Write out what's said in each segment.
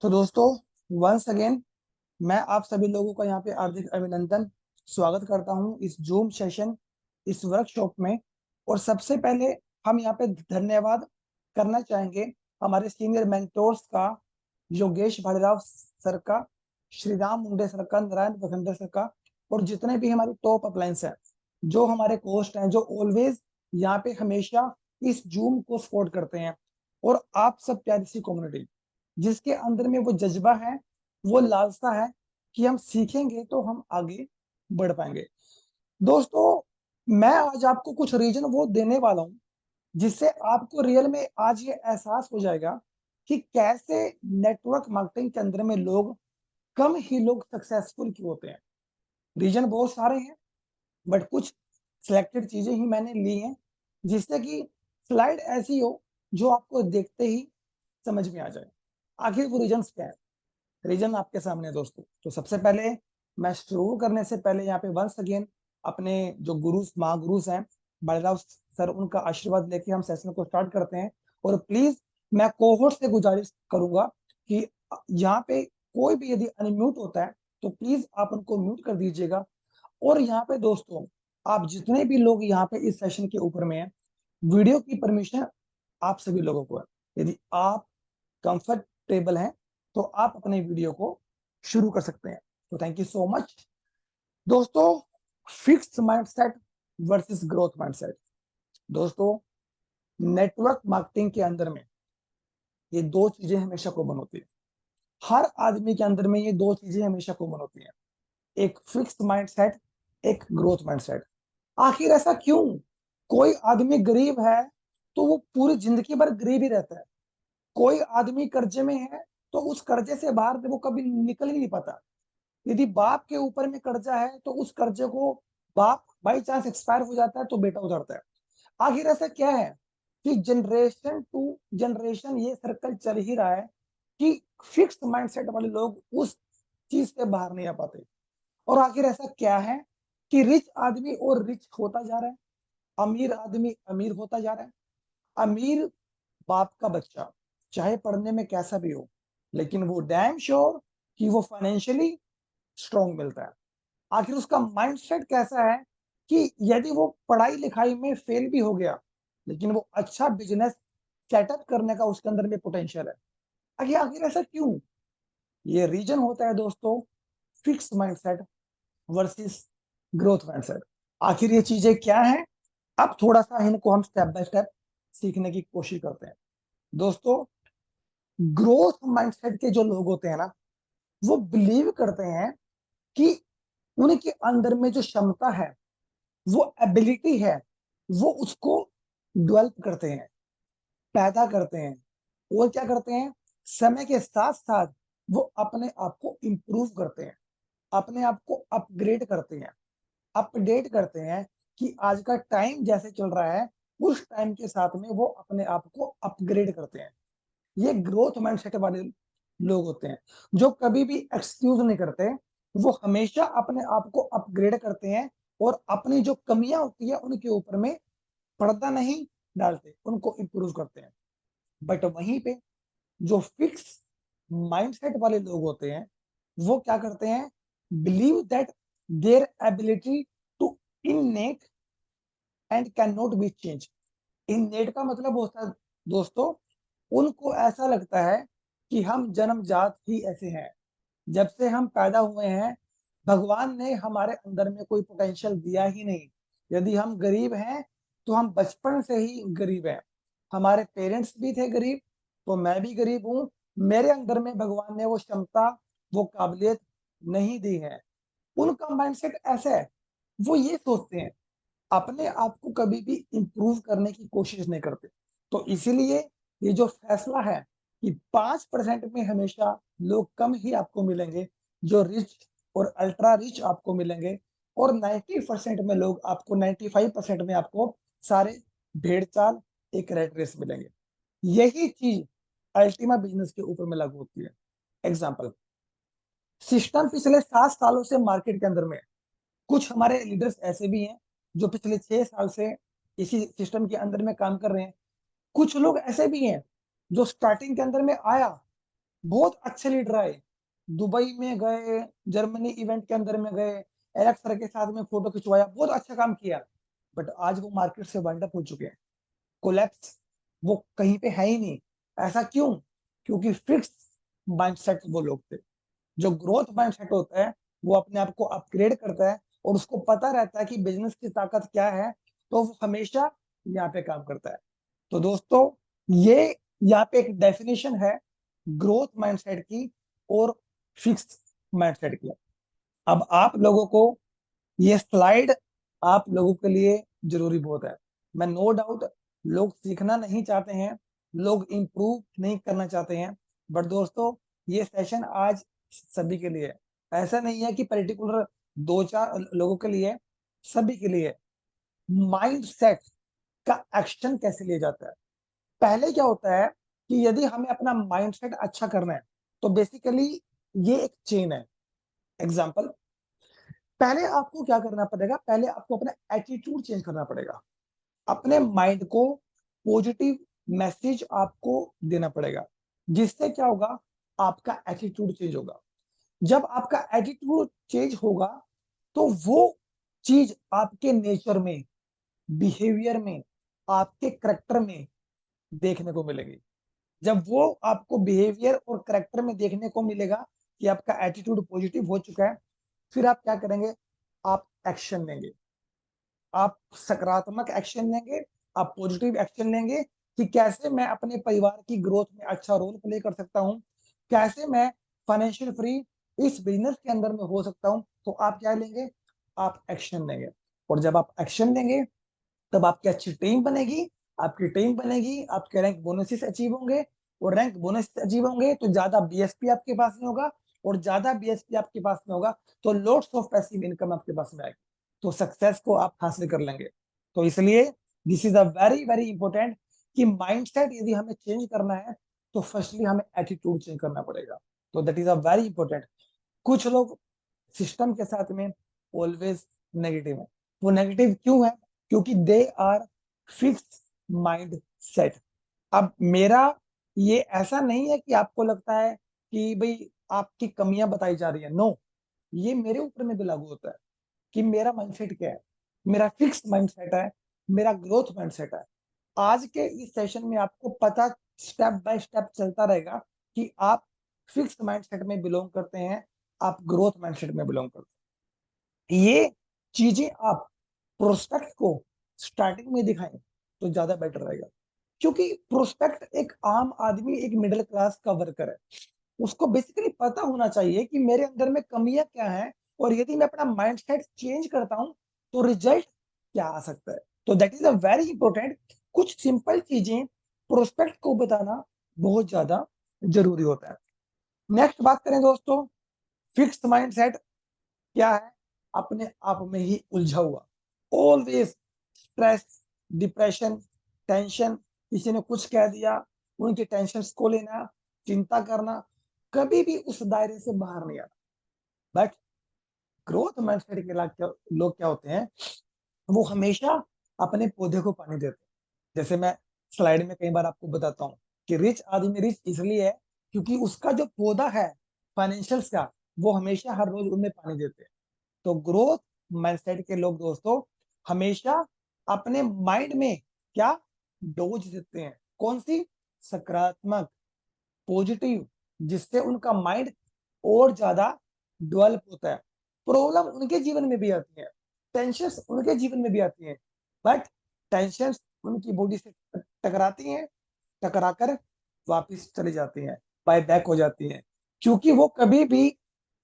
तो दोस्तों, once again मैं आप सभी लोगों का यहाँ पे हार्दिक अभिनंदन स्वागत करता हूँ इस जूम सेशन, इस वर्कशॉप में। और सबसे पहले हम यहाँ पे धन्यवाद करना चाहेंगे हमारे सीनियर मेंटोर्स का, योगेश भालेराव सर का, श्री राम मुंडे सर का, नारायण बखंडे सर का, और जितने भी हमारे टॉप अपलाइंस हैं, जो हमारे होस्ट हैं, जो ऑलवेज यहाँ पे हमेशा इस जूम को सपोर्ट करते हैं। और आप सब प्यारी सी कम्युनिटी, जिसके अंदर में वो जज्बा है, वो लालसा है कि हम सीखेंगे तो हम आगे बढ़ पाएंगे। दोस्तों, मैं आज आपको कुछ रीजन वो देने वाला हूं जिससे आपको रियल में आज ये एहसास हो जाएगा कि कैसे नेटवर्क मार्केटिंग के अंदर में लोग, कम ही लोग सक्सेसफुल क्यों होते हैं। रीजन बहुत सारे हैं, बट कुछ सिलेक्टेड चीजें ही मैंने ली हैं जिससे कि स्लाइड ऐसी हो जो आपको देखते ही समझ में आ जाए आखिर वो रीजन क्या है। रीजन आपके सामने है दोस्तों। तो सबसे पहले मैं शुरू करने से पहले यहाँ पे वंस अगेन अपने जो गुरुस, महागुरुस हैं, बलराव सर, उनका आशीर्वाद लेके हम सेशन को स्टार्ट करते हैं। और प्लीज मैं कोहोस्ट से गुजारिश करूंगा कि यहाँ पे कोई भी यदि अनम्यूट होता है तो प्लीज आप उनको म्यूट कर दीजिएगा। और यहाँ पे दोस्तों, आप जितने भी लोग यहाँ पे इस सेशन के ऊपर में हैं, वीडियो की परमिशन आप सभी लोगों को है। यदि आप कंफर्टेबल हैं तो आप अपने वीडियो को शुरू कर सकते हैं। तो थैंक यू सो मच दोस्तों। Fixed mindset versus growth mindset. दोस्तों, नेटवर्क मार्केटिंग के अंदर में ये दो चीजें हमेशा कॉमन होती है। हर आदमी के अंदर में ये दो चीजें हमेशा कॉमन होती हैं, एक फिक्स्ड माइंडसेट, एक ग्रोथ माइंडसेट। आखिर ऐसा क्यों? कोई आदमी गरीब है तो वो पूरी जिंदगी भर गरीब ही रहता है। कोई आदमी कर्जे में है तो उस कर्जे से बाहर वो कभी निकल ही नहीं पाता। यदि बाप के ऊपर में कर्जा है तो उस कर्जे को बाप बाई चांस एक्सपायर हो जाता है तो बेटा उधरता है। आखिर ऐसा क्या है कि जनरेशन टू जनरेशन ये सर्कल चल ही रहा है कि फिक्स्ड माइंडसेट वाले लोग उस चीज से बाहर नहीं आ पाते। और आखिर ऐसा क्या है कि रिच आदमी और रिच होता जा रहा है, अमीर आदमी अमीर होता जा रहा है। अमीर बाप का बच्चा चाहे पढ़ने में कैसा भी हो, लेकिन वो डैम श्योर कि वो फाइनेंशियली स्ट्रॉन्ग मिलता है। आखिर उसका माइंडसेट कैसा है कि यदि वो पढ़ाई लिखाई में फेल भी हो गया, लेकिन वो अच्छा बिजनेस सेटअप करने का उसके अंदर में पोटेंशियल है। आखिर आखिर ऐसा क्यों? ये रीजन होता है दोस्तों, fix mindset versus growth mindset. आखिर ये चीजें क्या हैं? अब थोड़ा सा इनको हम स्टेप बाय स्टेप सीखने की कोशिश करते हैं। दोस्तों, ग्रोथ माइंडसेट के जो लोग होते हैं ना, वो बिलीव करते हैं कि उनके अंदर में जो क्षमता है, वो एबिलिटी है, वो उसको डेवलप करते हैं, पैदा करते हैं। और क्या करते हैं? समय के साथ साथ वो अपने आप को इंप्रूव करते हैं, अपने आप को अपग्रेड करते हैं, अपडेट करते हैं कि आज का टाइम जैसे चल रहा है उस टाइम के साथ में वो अपने आप को अपग्रेड करते हैं। ये ग्रोथ माइंडसेट वाले लोग होते हैं जो कभी भी एक्सक्यूज नहीं करते। वो हमेशा अपने आप को अपग्रेड करते हैं और अपनी जो कमियां होती है उनके ऊपर में पर्दा नहीं डालते, उनको इंप्रूव करते हैं। बट वहीं पे जो फिक्स माइंडसेट वाले लोग होते हैं, वो क्या करते हैं? Believe that their ability to innate and can not be change. Innate का मतलब होता है दोस्तों, उनको ऐसा लगता है कि हम जन्मजात ही ऐसे हैं। जब से हम पैदा हुए हैं, भगवान ने हमारे अंदर में कोई पोटेंशियल दिया ही नहीं। यदि हम गरीब हैं तो हम बचपन से ही गरीब हैं। हमारे पेरेंट्स भी थे गरीब, तो मैं भी गरीब हूं। मेरे अंदर में भगवान ने वो क्षमता, वो काबिलियत नहीं दी है। उनका माइंडसेट ऐसा है, वो ये सोचते हैं, अपने आप को कभी भी इंप्रूव करने की कोशिश नहीं करते। तो इसीलिए ये जो फैसला है कि 5% में हमेशा लोग कम ही आपको मिलेंगे जो रिच और अल्ट्रा रिच आपको मिलेंगे, और 90% में लोग आपको, 95% में आपको सारे भेड़ चाल, एक रेट रेस मिलेंगे। यही चीज अल्टीमा बिजनेस के ऊपर में लागू होती है। एग्जाम्पल, सिस्टम पिछले 7 सालों से मार्केट के अंदर में है। कुछ हमारे लीडर्स ऐसे भी हैं जो पिछले 6 साल से इसी सिस्टम के अंदर में काम कर रहे हैं। कुछ लोग ऐसे भी हैं जो स्टार्टिंग के अंदर में आया, बहुत अच्छे लीडर आए, दुबई में गए, जर्मनी इवेंट के अंदर में गए, एलेक्स सर के साथ में फोटो खिंचवाया, बहुत अच्छा काम किया, बट आज वो मार्केट से वाइंड अप हो चुके हैं, कोलैप्स, वो कहीं पे है ही नहीं। ऐसा क्यों? क्योंकि फिक्स माइंडसेट वो लोग थे। जो ग्रोथ माइंडसेट होता है वो अपने आप को अपग्रेड करता है और उसको पता रहता है कि बिजनेस की ताकत क्या है, तो वो हमेशा यहाँ पे काम करता है। तो दोस्तों, ये यहाँ पे एक डेफिनेशन है ग्रोथ माइंडसेट की और फिक्स माइंडसेट की। अब आप लोगों को ये स्लाइड आप लोगों के लिए जरूरी बहुत है। मैं नो डाउट लोग सीखना नहीं चाहते हैं, लोग इंप्रूव नहीं करना चाहते हैं, बट दोस्तों ये सेशन आज सभी के लिए है। ऐसा नहीं है कि पर्टिकुलर दो चार लोगों के लिए, सभी के लिए। माइंड सेट का एक्शन कैसे लिया जाता है? पहले क्या होता है कि यदि हमें अपना माइंड सेट अच्छा करना है तो बेसिकली ये एक चेन है। एग्जाम्पल, पहले आपको क्या करना पड़ेगा? पहले आपको अपना एटीट्यूड चेंज करना पड़ेगा, अपने माइंड को पॉजिटिव मैसेज आपको देना पड़ेगा, जिससे क्या होगा? आपका एटीट्यूड चेंज होगा। जब आपका एटीट्यूड चेंज होगा तो वो चीज आपके नेचर में, बिहेवियर में, आपके करेक्टर में देखने को मिलेगी। जब वो आपको बिहेवियर और करेक्टर में देखने को मिलेगा कि आपका एटीट्यूड पॉजिटिव हो चुका है, फिर आप क्या करेंगे? आप एक्शन लेंगे, आप सकारात्मक एक्शन लेंगे, आप पॉजिटिव एक्शन लेंगे कि कैसे मैं अपने परिवार की ग्रोथ में अच्छा रोल प्ले कर सकता हूँ, कैसे मैं फाइनेंशियल फ्री इस बिजनेस के अंदर में हो सकता हूँ। तो आप क्या लेंगे? आप एक्शन लेंगे, और जब आप एक्शन लेंगे तब आपकी अच्छी टीम बनेगी, आपकी टीम बनेगी, आपके रैंक बोनसेस अचीव होंगे, और रैंक बोनस अचीव होंगे तो ज्यादा बीएसपी आपके पास में होगा, और ज्यादा बीएसपी आपके पास में होगा तो लॉट्स ऑफ पैसिव इनकम आपके पास में आएगी, तो सक्सेस को आप हासिल कर लेंगे। तो इसलिए this is a very very important कि माइंडसेट यदि हमें चेंज करना है तो फर्स्टली हमें एटीट्यूड चेंज करना पड़ेगा। तो that is a very important. कुछ लोग सिस्टम के साथ में ऑलवेज नेगेटिव है। वो नेगेटिव क्यों है? क्योंकि they are fixed mindset. अब मेरा ये ऐसा नहीं है कि आपको लगता है कि भाई आपकी कमियां बताई जा रही है, नो, ये मेरे ऊपर में भी लागू होता है कि मेरा माइंडसेट क्या है। मेरा फिक्स्ड माइंडसेट है, मेरा ग्रोथ माइंडसेट है। आज के इस सेशन में आपको पता स्टेप बाय स्टेप चलता रहेगा कि आप फिक्स्ड माइंडसेट में बिलोंग करते हैं, आप ग्रोथ माइंडसेट में बिलोंग करते हैं। ये चीजें आप प्रोस्पेक्ट को स्टार्टिंग में दिखाएं तो ज्यादा बेटर रहेगा, क्योंकि प्रोस्पेक्ट एक आम आदमी, एक मिडिल क्लास का वर्कर है, उसको बेसिकली पता होना चाहिए कि मेरे अंदर में कमियां क्या हैं, और यदि मैं अपना माइंडसेट चेंज करता हूं तो रिजल्ट क्या आ सकता है। तो that is a very important. कुछ सिंपल चीजें प्रोस्पेक्ट को बताना बहुत ज्यादा जरूरी होता है। नेक्स्ट बात करें दोस्तों, फिक्स्ड माइंडसेट क्या है? अपने आप में ही उलझा हुआ, ऑलवेज स्ट्रेस, डिप्रेशन, टेंशन, किसी ने कुछ कह दिया, उनके टेंशन को लेना, चिंता करना, कभी भी उस दायरे से बाहर नहीं आना। बट ग्रोथ माइंडसेट के लोग क्या होते हैं? वो हमेशा अपने पौधे को पानी देते हैं। जैसे मैं स्लाइड में कई बार आपको बताता हूँ कि रिच आदमी रिच इसलिए है क्योंकि उसका जो पौधा है फाइनेंशियल्स का, वो हमेशा हर रोज उनमें पानी देते हैं। तो ग्रोथ माइंडसेट के लोग दोस्तों हमेशा अपने माइंड में क्या डोज देते हैं? कौन सी? सकारात्मक, पॉजिटिव, जिससे उनका माइंड और ज्यादा डेवलप होता है। प्रॉब्लम उनके जीवन में भी आती है, टेंशन उनके जीवन में भी आती है, बट टेंशन उनकी बॉडी से टकराती हैं, टकराकर वापस चली जाती हैं, बाय बैक हो जाती हैं, क्योंकि वो कभी भी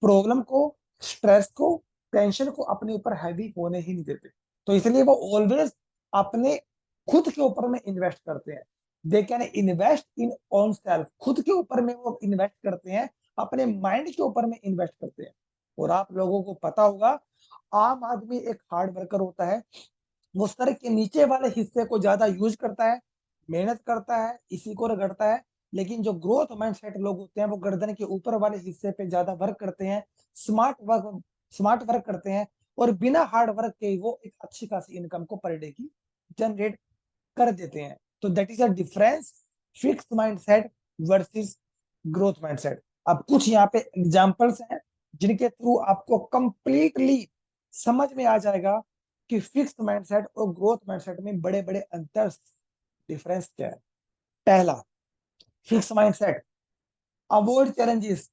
प्रॉब्लम को, स्ट्रेस को, टेंशन को अपने ऊपर हैवी होने ही नहीं देते। तो इसलिए वो ऑलवेज अपने खुद के ऊपर में इन्वेस्ट करते हैं। They can invest in on self, खुद के ऊपर में वो इन्वेस्ट करते हैं, अपने माइंड के ऊपर में इन्वेस्ट करते हैं। और आप लोगों को पता होगा, आम आदमी एक हार्ड वर्कर होता है, वो सर के नीचे वाले हिस्से को ज्यादा यूज करता है, मेहनत करता है, इसी को रगड़ता है। लेकिन जो ग्रोथ माइंडसेट लोग होते हैं वो गर्दन के ऊपर वाले हिस्से पे ज्यादा वर्क करते हैं, स्मार्ट वर्क करते हैं, और बिना हार्ड वर्क के वो एक अच्छी खासी इनकम को पर डे की जनरेट कर देते हैं। तो that is a difference, fixed mindset versus growth mindset. अब कुछ यहाँ पे एग्जांपल्स हैं जिनके थ्रू आपको कंप्लीटली समझ में आ जाएगा कि फिक्स्ड माइंडसेट और ग्रोथ माइंडसेट में बड़े बड़े अंतर, डिफरेंस क्या है। पहला, फिक्स माइंडसेट अवॉइड चैलेंजेस।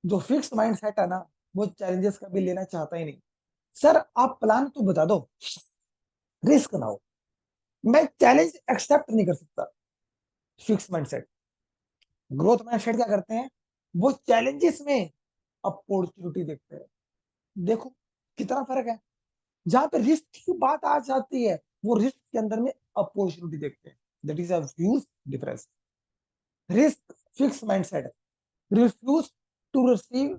जो फिक्स माइंडसेट है ना, वो चैलेंजेस कभी लेना चाहता ही नहीं। सर आप प्लान तो बता दो, रिस्क ना हो, मैं चैलेंज एक्सेप्ट नहीं कर सकता। Fix mindset. ग्रोथ माइंडसेट क्या करते हैं, वो चैलेंजेस में अपॉर्चुनिटी देखते हैं। देखो कितना फर्क है, जहां पे रिस्क की बात आ जाती है वो रिस्क के अंदर में अपॉर्चुनिटी देखते हैं। That is a huge difference. Risk fix mindset refuse to receive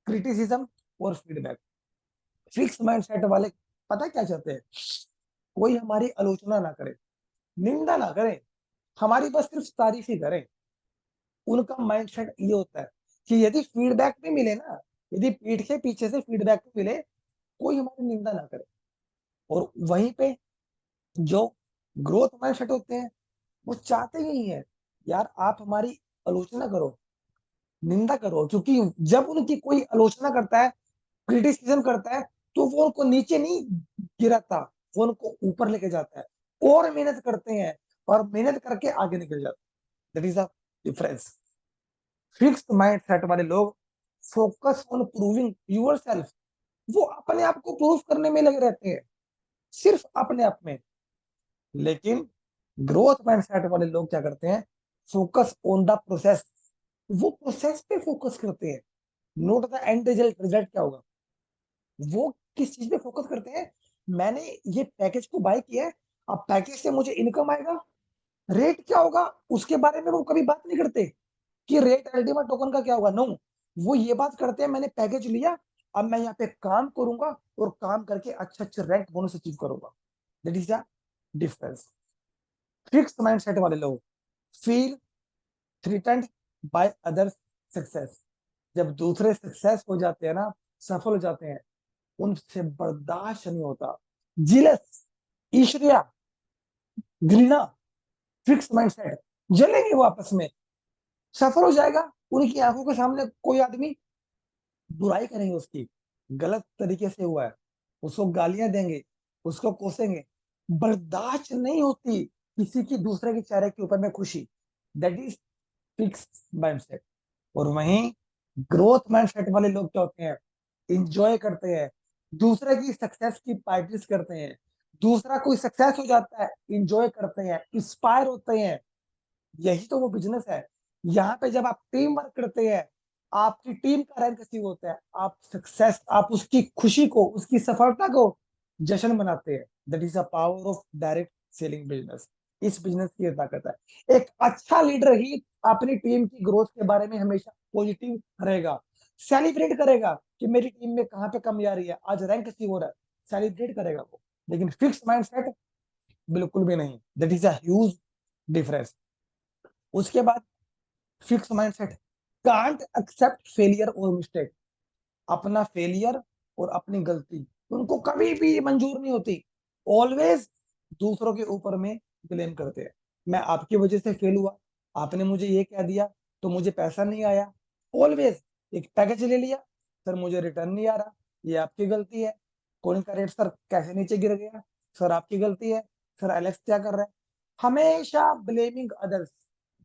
criticism और फीडबैक। फिक्स माइंडसेट वाले पता क्या चाहते हैं, कोई हमारी आलोचना ना करे, निंदा ना करे, हमारी बस सिर्फ तारीफ ही करे। उनका माइंडसेट ये होता है कि यदि फीडबैक भी मिले ना, यदि पीठ के पीछे से फीडबैक भी मिले, कोई हमारी निंदा ना करे। और वहीं पे जो ग्रोथ माइंडसेट होते हैं, वो चाहते ही है यार आप हमारी आलोचना करो, निंदा करो, क्योंकि जब उनकी कोई आलोचना करता है, क्रिटिसिज्म करता है, तो वो उनको नीचे नहीं गिराता, वो उनको ऊपर लेके जाता है। और मेहनत करते हैं और मेहनत करके आगे निकल जाते हैं। That is the difference. Fixed mindset वाले लोग फोकस ऑन प्रूविंग योरसेल्फ, वो अपने आप को प्रूव करने में लगे रहते हैं, सिर्फ अपने आप में। लेकिन ग्रोथ माइंडसेट वाले लोग क्या करते हैं, फोकस ऑन द प्रोसेस, वो प्रोसेस पे फोकस करते हैं, note the end result. Result क्या होगा, वो किस चीज पे फोकस करते हैं, मैंने ये पैकेज को बाय किया है, अब पैकेज से मुझे इनकम आएगा, रेट क्या होगा उसके बारे में वो कभी बात नहीं करते कि रेट अल्टीमेट टोकन का क्या होगा। नो, वो ये बात करते हैं मैंने पैकेज लिया, अब मैं यहाँ पे काम करूंगा और काम करके अच्छे अच्छे रैंक बोनस अचीव करूंगा। That is the difference. Fixed mindset वाले लोग feel threatened by other success. जब दूसरे सक्सेस हो जाते हैं ना, सफल हो जाते हैं, उनसे बर्दाश्त नहीं होता। जिलस, ईर्ष्या, घृणा, फिक्स माइंडसेट, जलेंगे वो आपस में। सफल हो जाएगा, उनकी आंखों के सामने कोई आदमी, बुराई करेंगे उसकी, गलत तरीके से हुआ है, उसको गालियां देंगे, उसको कोसेंगे। बर्दाश्त नहीं होती किसी की दूसरे के चेहरे के ऊपर में खुशी। That is fix mindset. और वहीं ग्रोथ माइंडसेट वाले लोग क्या होते हैं, इंजॉय करते हैं, दूसरे की सक्सेस की पार्टीज करते हैं, दूसरा कोई सक्सेस हो जाता है इंजॉय करते हैं, इंस्पायर होते हैं। यही तो वो बिजनेस है। यहाँ पे जब आप टीम वर्क करते हैं, आपकी टीम का रैंक अचीव होता है, आप सक्सेस, आप उसकी खुशी को, उसकी सफलता को जश्न मनाते हैं। That is the power of direct selling business. इस बिजनेस की ये ताकत है। एक अच्छा लीडर ही अपनी टीम की ग्रोथ के बारे में हमेशा पॉजिटिव रहेगा, सेलिब्रेट करेगा कि मेरी टीम में कहाँ पे कमी आ रही है, आज रैंक अचीव हो रहा है, सेलिब्रेट करेगा वो। लेकिन फिक्स माइंडसेट बिल्कुल भी नहीं। That is a huge difference. उसके बाद fix mindset can't accept failure और मिस्टेक। अपना फेलियर और अपनी गलती उनको कभी भी मंजूर नहीं होती। ऑलवेज दूसरों के ऊपर में ब्लेम करते हैं, मैं आपकी वजह से फेल हुआ, आपने मुझे ये कह दिया तो मुझे पैसा नहीं आया। ऑलवेज एक पैकेज ले लिया, सर मुझे रिटर्न नहीं आ रहा, ये आपकी गलती है। कॉइन का रेट सर कैसे नीचे गिर गया, सर आपकी गलती है। सर एलेक्स क्या कर रहा है, हमेशा blaming others,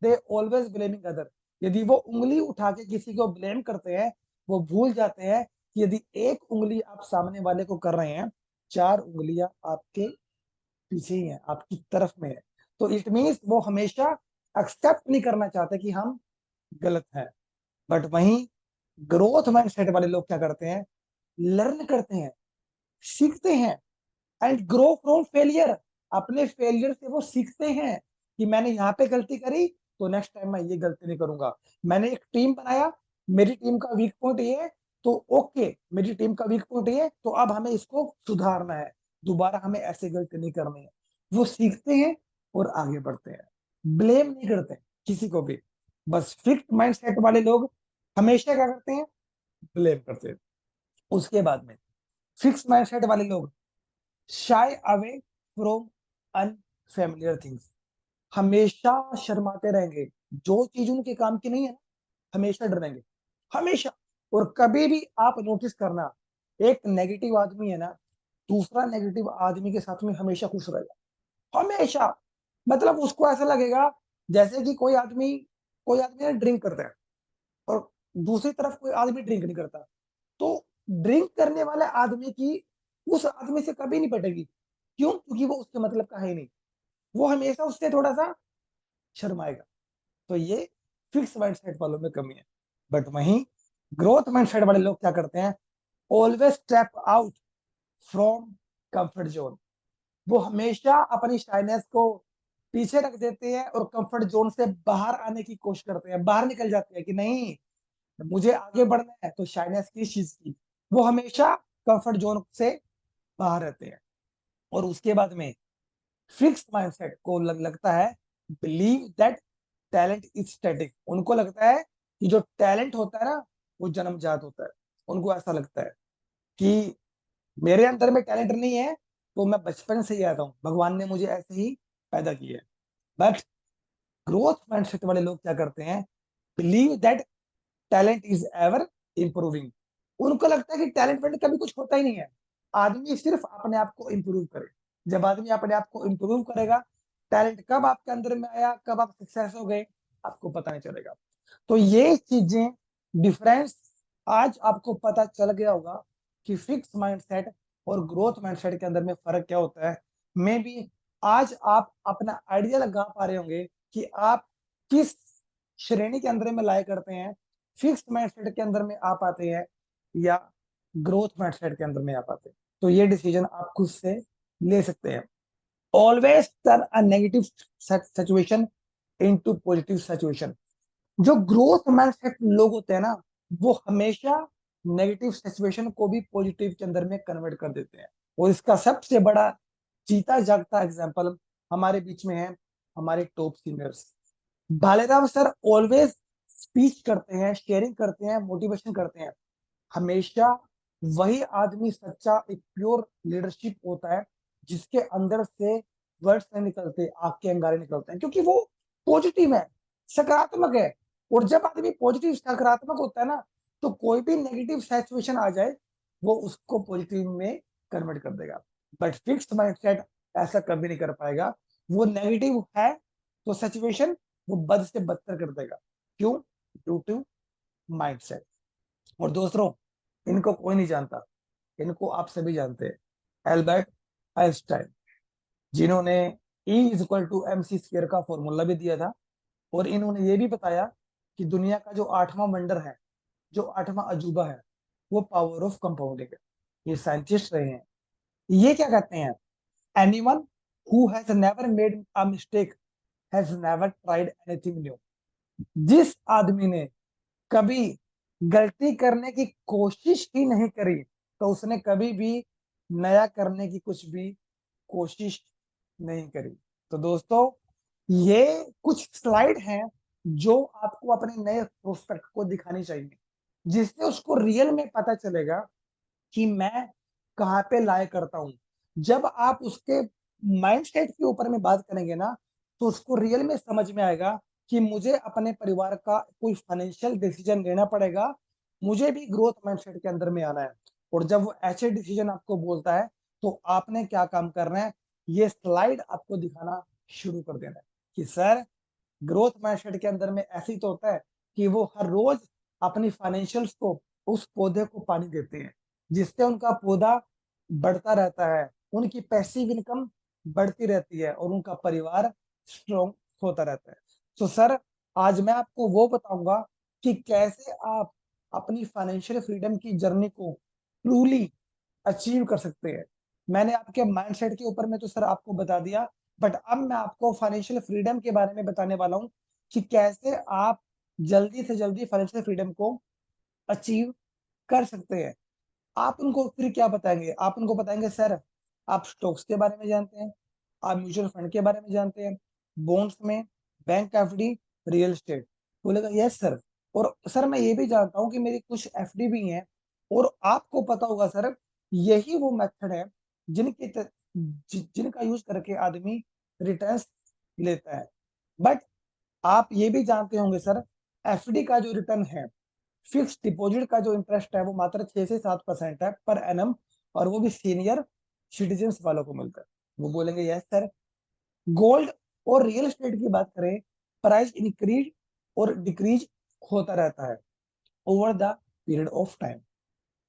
they always blaming other. यदि वो उंगली उठा के किसी को ब्लेम करते हैं, वो भूल जाते हैं कि यदि एक उंगली आप सामने वाले को कर रहे हैं, चार उंगलियां आपके पीछे ही है, आपकी तरफ में है। तो इट मीन्स वो हमेशा एक्सेप्ट नहीं करना चाहते कि हम गलत हैं। बट वहीं ग्रोथ माइंडसेट वाले लोग क्या करते हैं, लर्न करते हैं, सीखते हैं, एंड ग्रो फ्रॉम फेलियर। अपने फेलियर से वो सीखते हैं कि मैंने यहाँ पे गलती करी, तो नेक्स्ट टाइम मैं ये गलती नहीं करूंगा। मैंने एक टीम बनाया, मेरी टीम का वीक पॉइंट ये है, तो ओके मेरी टीम का वीक पॉइंट ये है, तो अब हमें इसको सुधारना है, दोबारा हमें ऐसे गलती नहीं करनी है। वो सीखते हैं और आगे बढ़ते हैं, ब्लेम नहीं करते किसी को भी। बस फिक्स्ड माइंडसेट वाले लोग हमेशा क्या करते हैं, ब्लेम करते हैं। उसके बाद में फिक्स्ड माइंडसेट वाले लोग शाय अवे फ्रॉम अनफेमिलियर थिंग्स, हमेशा शर्माते रहेंगे। जो चीज उनके काम की नहीं है ना, हमेशा डरेंगे, हमेशा। और कभी भी आप नोटिस करना, एक नेगेटिव आदमी है ना, दूसरा नेगेटिव आदमी के साथ में हमेशा खुश रहेगा, हमेशा। मतलब उसको ऐसा लगेगा जैसे कि कोई आदमी ड्रिंक करता है और दूसरी तरफ कोई आदमी ड्रिंक नहीं करता, तो ड्रिंक करने वाले आदमी की उस आदमी से कभी नहीं पटेगी। क्यों? क्योंकि वो उसके मतलब का है ही नहीं, वो हमेशा उससे थोड़ा सा शर्माएगा। तो ये फिक्स माइंडसेट वालों में कमी है। बट वहीं ग्रोथ माइंडसेट वाले लोग क्या करते हैं? Always step out from comfort zone. वो हमेशा अपनी शाइनेस को पीछे रख देते हैं और कंफर्ट जोन से बाहर आने की कोशिश करते हैं, बाहर निकल जाते हैं कि नहीं, मुझे आगे बढ़ना है। तो शाइनेस किस चीज की? वो हमेशा कंफर्ट जोन से बाहर रहते हैं। और उसके बाद में फिक्स्ड माइंडसेट को लगता है, believe that talent is static. उनको लगता है कि जो टैलेंट होता है ना, वो जन्मजात होता है। उनको ऐसा लगता है कि मेरे अंदर में टैलेंट नहीं है, तो मैं बचपन से ही आता हूँ, भगवान ने मुझे ऐसे ही पैदा किया है। बट ग्रोथ माइंडसेट वाले लोग क्या करते हैं? Believe that talent is ever improving. उनको लगता है कि टैलेंट में कभी कुछ होता ही नहीं है, आदमी सिर्फ अपने आप को इंप्रूव करे। जब आदमी अपने आप को इंप्रूव करेगा, टैलेंट कब आपके अंदर में आया, कब आप सक्सेस हो गए, आपको पता नहीं चलेगा। तो ये चीजें, डिफरेंस आज आपको पता चल गया होगा कि फिक्स माइंडसेट और ग्रोथ माइंडसेट के अंदर में फर्क क्या होता है। मे बी आज आप अपना आइडिया लगा पा रहे होंगे कि आप किस श्रेणी के अंदर में लाया करते हैं, फिक्स्ड माइंडसेट के अंदर में आ पाते हैं या ग्रोथ माइंडसेट के अंदर में आ पाते हैं। तो ये डिसीजन आप खुद से ले सकते हैं। Always turn a negative situation into positive situation. जो ग्रोथ माइंडसेट लोग होते हैं ना, वो हमेशा नेगेटिव सिचुएशन को भी पॉजिटिव के अंदर में कन्वर्ट कर देते हैं। और इसका सबसे बड़ा जीता जागता एग्जांपल हमारे बीच में है, हमारे top seniors. Bhalerao sir always speech करते हैं, शेयरिंग करते हैं, मोटिवेशन करते हैं। हमेशा वही आदमी सच्चा एक प्योर लीडरशिप होता है, जिसके अंदर से वर्ड्स नहीं निकलते, आग के अंगारे निकलते हैं, क्योंकि वो पॉजिटिव है, सकारात्मक है। और जब आदमी पॉजिटिव सकारात्मक होता है ना, तो कोई भी नेगेटिव सिचुएशन आ जाए, वो उसको पॉजिटिव में कन्वर्ट कर देगा। बट फिक्स्ड माइंडसेट ऐसा कभी नहीं कर पाएगा। वो नेगेटिव है तो सिचुएशन वो बद से बदतर कर देगा। क्यों? Due to mindset. और दूसरों, इनको कोई नहीं जानता, इनको आप सभी जानते हैं, एल्बर्ट आइंस्टाइन, जिन्होंने E = mc² का फॉर्मूला भी दिया था। और इन्होंने ये भी बताया कि दुनिया का जो 8वां वंडर है, जो 8वां अजूबा है, वो पावर ऑफ कंपाउंडिंग है। ये साइंटिस्ट रहे हैं। ये क्या कहते हैं? Anyone who has never made a mistake has never tried anything new. जिस आदमी ने कभी गलती करने की कोशिश ही नहीं करी, तो उसने कभी भी नया करने की कुछ भी कोशिश नहीं करी। तो दोस्तों, ये कुछ स्लाइड हैं जो आपको अपने नए प्रोस्पेक्ट को दिखानी चाहिए, जिससे उसको रियल में पता चलेगा कि मैं कहाँ पे लाया करता हूँ। जब आप उसके माइंडसेट के ऊपर में बात करेंगे ना, तो उसको रियल में समझ में आएगा कि मुझे अपने परिवार का कोई फाइनेंशियल डिसीजन लेना पड़ेगा, मुझे भी ग्रोथ माइंडसेट के अंदर में आना है। और जब वो ऐसे डिसीजन आपको बोलता है, तो आपने क्या काम करना है? ये स्लाइड आपको दिखाना शुरू कर देना है कि सर, ग्रोथ माइंडसेट के अंदर में ऐसे ही तो होता है कि वो हर रोज अपनी फाइनेंशियल्स को, उस पौधे को पानी देते हैं, जिससे उनका पौधा बढ़ता रहता है, उनकी पैसिव इनकम बढ़ती रहती है और उनका परिवार स्ट्रॉन्ग होता रहता है। तो सर, आज मैं आपको वो बताऊंगा कि कैसे आप अपनी फाइनेंशियल फ्रीडम की जर्नी को ट्रूली अचीव कर सकते हैं। मैंने आपके माइंडसेट के ऊपर में तो सर आपको बता दिया, बट अब मैं आपको फाइनेंशियल फ्रीडम के बारे में बताने वाला हूँ कि कैसे आप जल्दी से जल्दी फाइनेंशियल फ्रीडम को अचीव कर सकते हैं। आप उनको फिर क्या बताएंगे? आप उनको बताएंगे, सर, आप स्टॉक्स के बारे में जानते हैं, आप म्यूचुअल फंड के बारे में जानते हैं, बॉन्ड्स में, बैंक एफडी, रियल एस्टेट। बोलेगा यस सर। और सर, मैं ये भी जानता हूँ कि मेरी कुछ एफडी भी हैं। और आपको पता होगा सर, यही वो मेथड है जिनका यूज करके आदमी रिटर्न्स लेता है। बट आप ये भी जानते होंगे सर एफडी का जो रिटर्न है, फिक्स डिपॉजिट का जो इंटरेस्ट है वो मात्र 6 से 7% है पर एनम, और वो भी सीनियर सिटीजन्स वालों को मिलता है। वो बोलेंगे यस सर। गोल्ड और रियल एस्टेट की बात करें, प्राइस इंक्रीज और डिक्रीज होता रहता है over the period of time.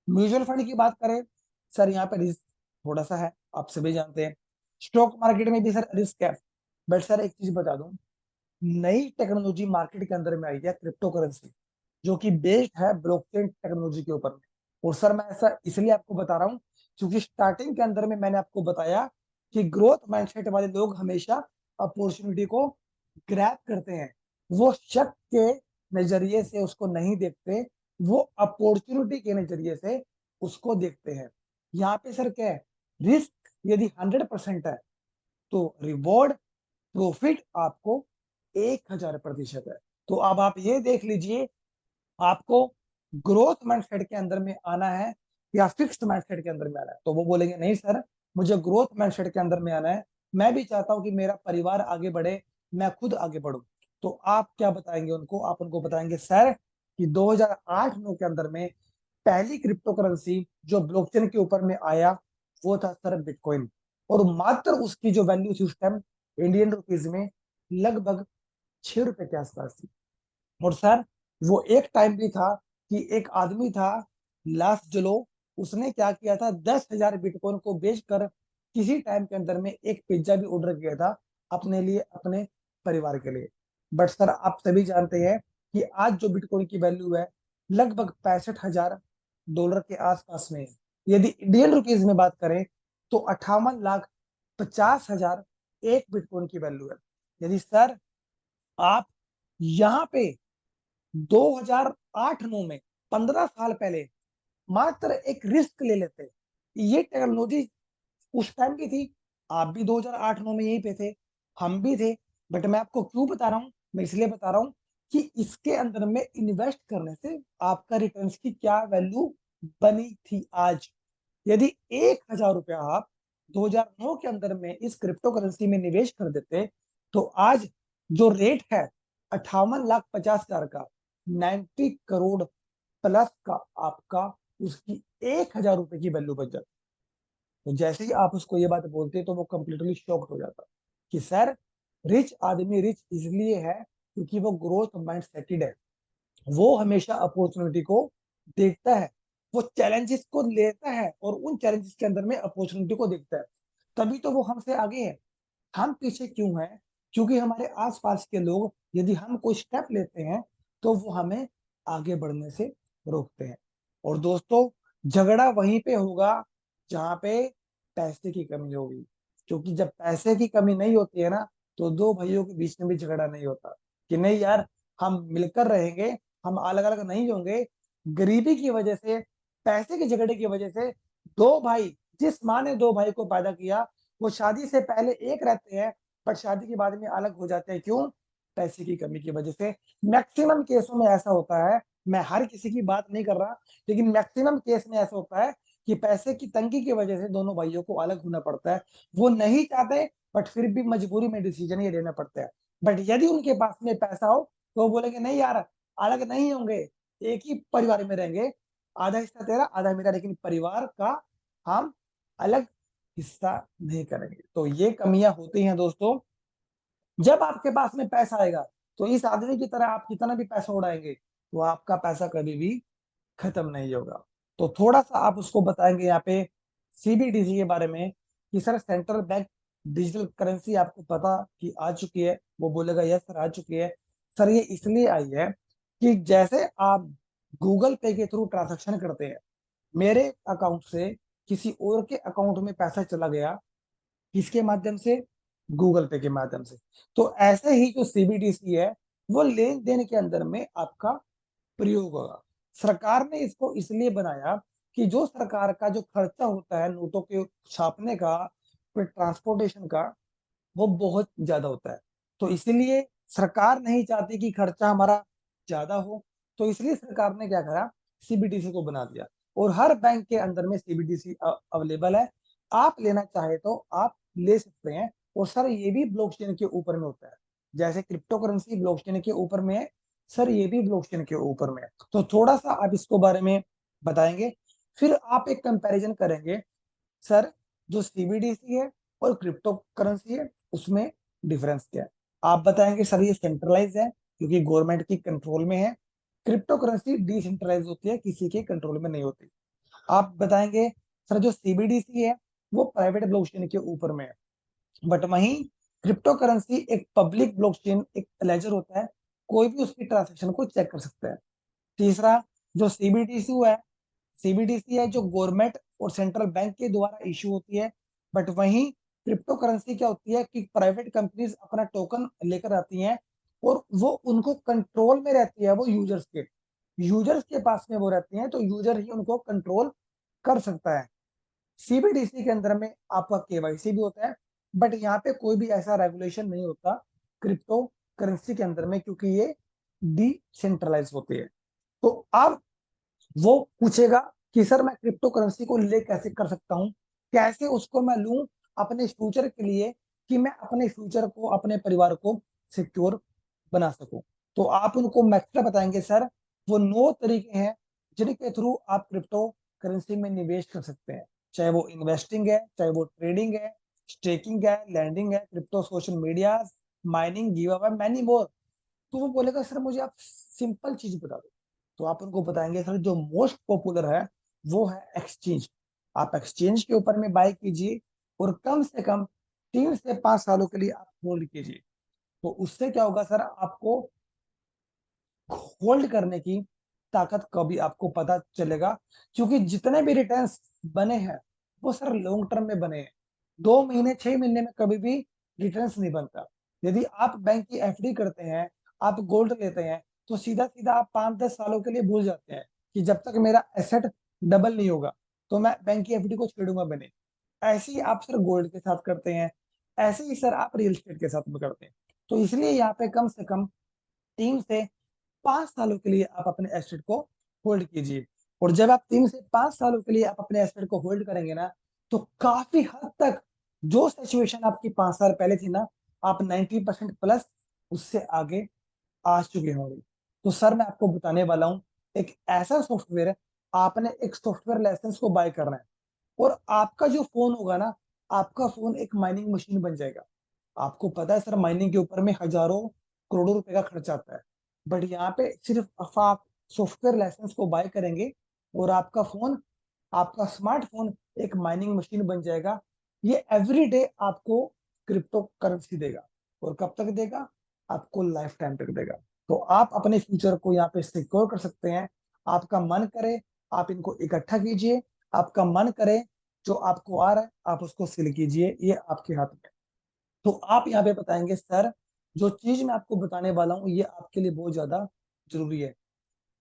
Mutual fund की बात करें सर, यहाँ पे रिस्क थोड़ा सा है, आप सभी जानते हैं। स्टॉक मार्केट में भी सर रिस्क है, बट सर एक चीज बता दूं, नई टेक्नोलॉजी मार्केट के अंदर में आई है क्रिप्टो करेंसी, जो कि बेस्ड है ब्लॉकचेन टेक्नोलॉजी के ऊपर में। और सर मैं ऐसा इसलिए आपको बता रहा हूँ क्योंकि स्टार्टिंग के अंदर में मैंने आपको बताया कि ग्रोथ माइंडसेट वाले लोग हमेशा अपॉर्चुनिटी को ग्रैब करते हैं, वो शक के नजरिए से उसको नहीं देखते, वो अपॉर्चुनिटी के नजरिए से उसको देखते हैं। यहाँ पे सर क्या है, रिस्क यदि 100% है तो रिवॉर्ड प्रॉफिट आपको 1000% है। तो अब आप ये देख लीजिए, आपको ग्रोथ माइंडसेट के अंदर में आना है या फिक्स्ड माइंडसेट के अंदर में आना है। तो वो बोलेंगे नहीं सर, मुझे ग्रोथ माइंडसेट के अंदर में आना है, मैं भी चाहता हूं कि मेरा परिवार आगे बढ़े, मैं खुद आगे बढ़ूं। तो आप क्या बताएंगे उनको, आप उनको बताएंगे सर कि 2008-9 के अंदर में पहली क्रिप्टो करेंसी जो ब्लॉकचेन के ऊपर में आया वो था सर बिटकॉइन, और मात्र उसकी जो वैल्यू थी उस टाइम इंडियन रुपीज में लगभग 6 रुपए के आसपास थी। और सर वो एक टाइम भी था कि एक आदमी था लास्ट जलो, उसने क्या किया था, 10,000 बिटकॉइन को बेचकर किसी टाइम के अंदर में एक पिज्जा भी ऑर्डर किया था अपने लिए, अपने परिवार के लिए। बट सर आप सभी जानते हैं कि आज जो बिटकॉइन की वैल्यू है लगभग 65,000 डॉलर के आसपास में है। यदि इंडियन रुपीज में बात करें तो 58,50,000 एक बिटकॉइन की वैल्यू है। यदि सर आप यहाँ पे 2008-9 में 15 साल पहले मात्र एक रिस्क ले लेते, ये टेक्नोलॉजी उस टाइम की थी, आप भी 2008-9 में यहीं पे थे, हम भी थे। बट मैं आपको क्यों बता रहा हूँ, मैं इसलिए बता रहा हूँ कि इसके अंदर में इन्वेस्ट करने से आपका रिटर्न की क्या वैल्यू बनी थी आज। यदि 1,000 रुपया आप 2009 के अंदर में इस क्रिप्टो करेंसी में निवेश कर देते तो आज जो रेट है 58,50,000 का, 90 करोड़ प्लस का आपका उसकी 1,000 रुपए की वैल्यू बच जाती। तो जैसे ही आप उसको ये बात बोलते तो वो कंप्लीटली शॉक्ड हो जाता कि सर रिच आदमी रिच इसलिए है क्योंकि वो ग्रोथ माइंड सेटेड है, वो हमेशा अपॉर्चुनिटी को देखता है, वो चैलेंजेस को लेता है और उन चैलेंजेस के अंदर में अपॉर्चुनिटी को देखता है, तभी तो वो हमसे आगे है। हम पीछे क्यों हैं, क्योंकि हमारे आसपास के लोग यदि हम कोई स्टेप लेते हैं तो वो हमें आगे बढ़ने से रोकते हैं। और दोस्तों झगड़ा वहीं पे होगा जहां पे पैसे की कमी होगी, क्योंकि जब पैसे की कमी नहीं होती है ना तो दो भाइयों के बीच में भी झगड़ा नहीं होता कि नहीं यार हम मिलकर रहेंगे, हम अलग अलग नहीं होंगे। गरीबी की वजह से, पैसे के झगड़े की वजह से दो भाई, जिस माँ ने दो भाई को पैदा किया वो शादी से पहले एक रहते हैं पर शादी के बाद में अलग हो जाते हैं। क्यों? पैसे की कमी की वजह से। मैक्सिमम केसों में ऐसा होता है, मैं हर किसी की बात नहीं कर रहा, लेकिन मैक्सिमम केस में ऐसा होता है कि पैसे की तंगी की वजह से दोनों भाइयों को अलग होना पड़ता है। वो नहीं चाहते बट फिर भी मजबूरी में डिसीजन ये लेना पड़ता है। बट यदि उनके पास में पैसा हो तो वो बोलेंगे नहीं यार अलग नहीं होंगे, एक ही परिवार में रहेंगे, आधा हिस्सा तेरा आधा मेरा, लेकिन परिवार का हम अलग हिस्सा नहीं करेंगे। तो ये कमियां होती हैं दोस्तों। जब आपके पास में पैसा आएगा तो इस आदमी की तरह आप कितना भी पैसा उड़ाएंगे तो आपका पैसा कभी भी खत्म नहीं होगा। तो थोड़ा सा आप उसको बताएंगे यहाँ पे सीबीडीसी के बारे में कि sir central bank digital currency आपको पता कि आ चुकी है, वो बोलेगा यस सर आ चुकी है। सर ये इसलिए आई है कि जैसे आप गूगल पे के थ्रू ट्रांजेक्शन करते हैं, मेरे अकाउंट से किसी और के अकाउंट में पैसा चला गया, किसके माध्यम से? गूगल पे के माध्यम से। तो ऐसे ही जो सीबीडीसी है वो लेन देन के अंदर में आपका प्रयोग होगा। सरकार ने इसको इसलिए बनाया कि जो सरकार का जो खर्चा होता है नोटों के छापने का, फिर ट्रांसपोर्टेशन का, वो बहुत ज्यादा होता है। तो इसीलिए सरकार नहीं चाहती कि खर्चा हमारा ज्यादा हो, तो इसलिए सरकार ने क्या करा, सीबीडीसी को बना दिया। और हर बैंक के अंदर में सीबीडीसी अवेलेबल है, आप लेना चाहे तो आप ले सकते हैं। और सर ये भी ब्लॉकचेन के ऊपर में होता है, जैसे क्रिप्टो करेंसी ब्लॉकचेन के ऊपर में है, सर ये भी ब्लॉकचेन के ऊपर में है। तो थोड़ा सा आप इसको बारे में बताएंगे, फिर आप एक कंपैरिजन करेंगे सर जो सीबीडीसी है और क्रिप्टो करेंसी है उसमें डिफरेंस क्या है। आप बताएंगे सर ये सेंट्रलाइज है क्योंकि गवर्नमेंट की कंट्रोल में है, क्रिप्टो करेंसी डिसेंट्रलाइज होती है, किसी के कंट्रोल में नहीं होती। आप बताएंगे सर जो सीबीडीसी है वो प्राइवेट ब्लॉकचेन के ऊपर में है, बट वहीं क्रिप्टो करेंसी एक पब्लिक ब्लॉकचेन, एक लेजर होता है, कोई भी उसकी ट्रांजेक्शन को चेक कर सकता है। तीसरा जो सीबीडीसी है, सीबीडीसी है जो गवर्नमेंट और सेंट्रल बैंक के द्वारा इशू होती है, बट वहीं क्रिप्टो करेंसी क्या होती है कि प्राइवेट कंपनीज अपना टोकन लेकर आती हैं और वो उनको कंट्रोल में रहती है, वो यूजर्स के पास में वो रहती हैं, तो यूजर ही उनको कंट्रोल कर सकता है। सीबीडीसी के अंदर में आपका केवाईसी भी होता है, बट यहाँ पे कोई भी ऐसा रेगुलेशन नहीं होता क्रिप्टो करेंसी के अंदर में, क्योंकि ये डिसेंट्रलाइज होती है। तो अब वो पूछेगा कि सर मैं क्रिप्टो करेंसी को ले कैसे कर सकता हूँ, कैसे उसको मैं लूं अपने फ्यूचर के लिए, कि मैं अपने फ्यूचर को, अपने परिवार को सिक्योर बना सकूं। तो आप उनको मैथड बताएंगे सर, वो 9 तरीके हैं जिनके थ्रू आप क्रिप्टो करेंसी में निवेश कर सकते हैं, चाहे वो इन्वेस्टिंग है, चाहे वो ट्रेडिंग है, स्टेकिंग है, लैंडिंग है, crypto social media, mining, give away, many more. तो वो बोलेगा सर मुझे आप सिंपल चीज बता दो। तो आप उनको बताएंगे सर जो मोस्ट पॉपुलर है वो है एक्सचेंज। आप एक्सचेंज के ऊपर में बाय कीजिए और कम से कम 3 से 5 सालों के लिए आप होल्ड कीजिए। तो उससे क्या होगा सर, आपको होल्ड करने की ताकत का भी आपको पता चलेगा, क्योंकि जितने भी रिटर्न्स बने हैं वो सर लॉन्ग टर्म में बने हैं। 2 महीने 6 महीने में कभी भी रिटर्न्स नहीं बनता। यदि आप बैंक की एफडी करते हैं, आप गोल्ड लेते हैं, तो सीधा सीधा आप 5-10 सालों के लिए भूल जाते हैं कि जब तक मेरा एसेट डबल नहीं होगा तो मैं बैंक की एफडी को छेड़ूंगा मैंने। ऐसे ही आप सर गोल्ड के साथ करते हैं, ऐसे ही सर आप रियल एस्टेट के साथ में करते हैं। तो इसलिए यहाँ पे कम से कम 3 से 5 सालों के लिए आप अपने एसेट को होल्ड कीजिए। और जब आप 3 से 5 सालों के लिए आप अपने एसेट को होल्ड करेंगे ना, तो काफी हद तक जो सिचुएशन आपकी 5 साल पहले थी ना, आप 90% प्लस उससे आगे आ चुके होंगे। तो सर मैं आपको बताने वाला हूँ एक ऐसा सॉफ्टवेयर है, आपने एक सॉफ्टवेयर लाइसेंस को बाय करना है और आपका जो फोन होगा ना, आपका फोन एक माइनिंग मशीन बन जाएगा। आपको पता है सर माइनिंग के ऊपर में हजारों करोड़ों रुपए का खर्चा आता है, बट यहाँ पे सिर्फ आप सॉफ्टवेयर लाइसेंस को बाय करेंगे और आपका फोन, आपका स्मार्टफोन एक माइनिंग मशीन बन जाएगा। ये एवरी डे आपको क्रिप्टो करेंसी देगा, और कब तक देगा, आपको लाइफ टाइम तक देगा। तो आप अपने फ्यूचर को यहाँ पे सिक्योर कर सकते हैं। आपका मन करे आप इनको इकट्ठा कीजिए, आपका मन करे जो आपको आ रहा है आप उसको सिल कीजिए, ये आपके हाथ में। तो आप यहाँ पे बताएंगे सर जो चीज मैं आपको बताने वाला हूँ ये आपके लिए बहुत ज्यादा जरूरी है।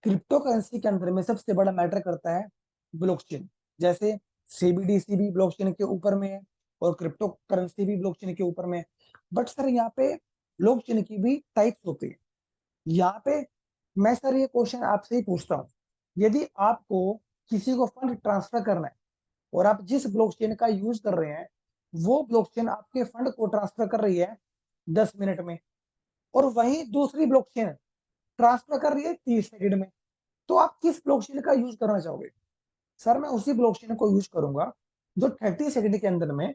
क्रिप्टो करेंसी के अंदर में सबसे बड़ा मैटर करता है ब्लॉकचेन। जैसे सीबीडीसी भी ब्लॉकचेन के ऊपर में है और क्रिप्टो करेंसी भी ब्लॉकचेन के ऊपर में है, बट सर यहाँ पे ब्लॉकचेन की भी टाइप्स होती है। यहाँ पे मैं सर ये क्वेश्चन आपसे ही पूछता हूँ, यदि आपको किसी को फंड ट्रांसफर करना है और आप जिस ब्लॉकचेन का यूज कर रहे हैं वो ब्लॉकचेन आपके फंड को ट्रांसफर कर रही है 10 मिनट में, और वहीं दूसरी ब्लॉकचेन ट्रांसफर कर रही है 30 सेकंड में, तो आप किस ब्लॉकचेन का यूज करना चाहोगे? सर मैं उसी ब्लॉकचेन को यूज करूंगा जो 30 सेकंड के अंदर में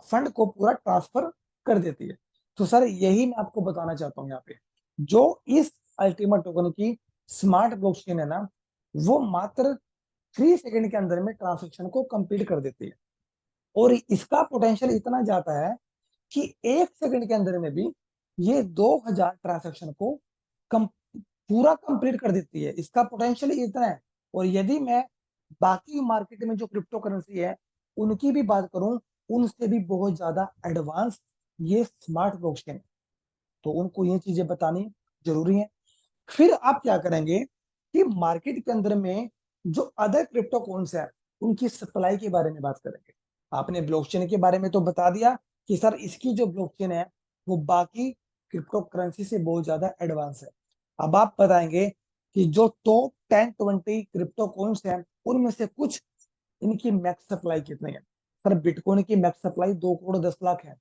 फंड को पूरा ट्रांसफर कर देती है। तो सर यही मैं आपको बताना चाहता हूँ यहाँ पे, जो इस अल्टीमेट टोकन की स्मार्ट ब्लॉकचेन है ना, वो मात्र 3 सेकंड के अंदर में ट्रांजेक्शन को कंप्लीट कर देती है। और इसका पोटेंशियल इतना ज्यादा है कि 1 सेकंड के अंदर में भी ये 2000 ट्रांजेक्शन को कम, पूरा कंप्लीट कर देती है। इसका पोटेंशियल इतना है। और यदि मैं बाकी मार्केट में जो क्रिप्टो करेंसी है उनकी भी बात करूं, उनसे भी बहुत ज्यादा एडवांस ये स्मार्ट ब्लॉकचेन है। तो उनको ये चीजें बतानी जरूरी है। फिर आप क्या करेंगे कि मार्केट के अंदर में जो अदर क्रिप्टो कॉइन्स है उनकी सप्लाई के बारे में बात करेंगे। आपने ब्लॉकचेन के बारे में तो बता दिया कि सर इसकी जो ब्लॉकचेन है वो बाकी क्रिप्टो करेंसी से बहुत ज्यादा एडवांस है। अब आप बताएंगे कि जो टॉप 10-20 क्रिप्टो कॉइन्स हैं उनमें से कुछ, इनकी मैक्स सप्लाई कितनी है? सर बिटकॉइन की मैक्स सप्लाई 2 करोड़ 10 लाख है।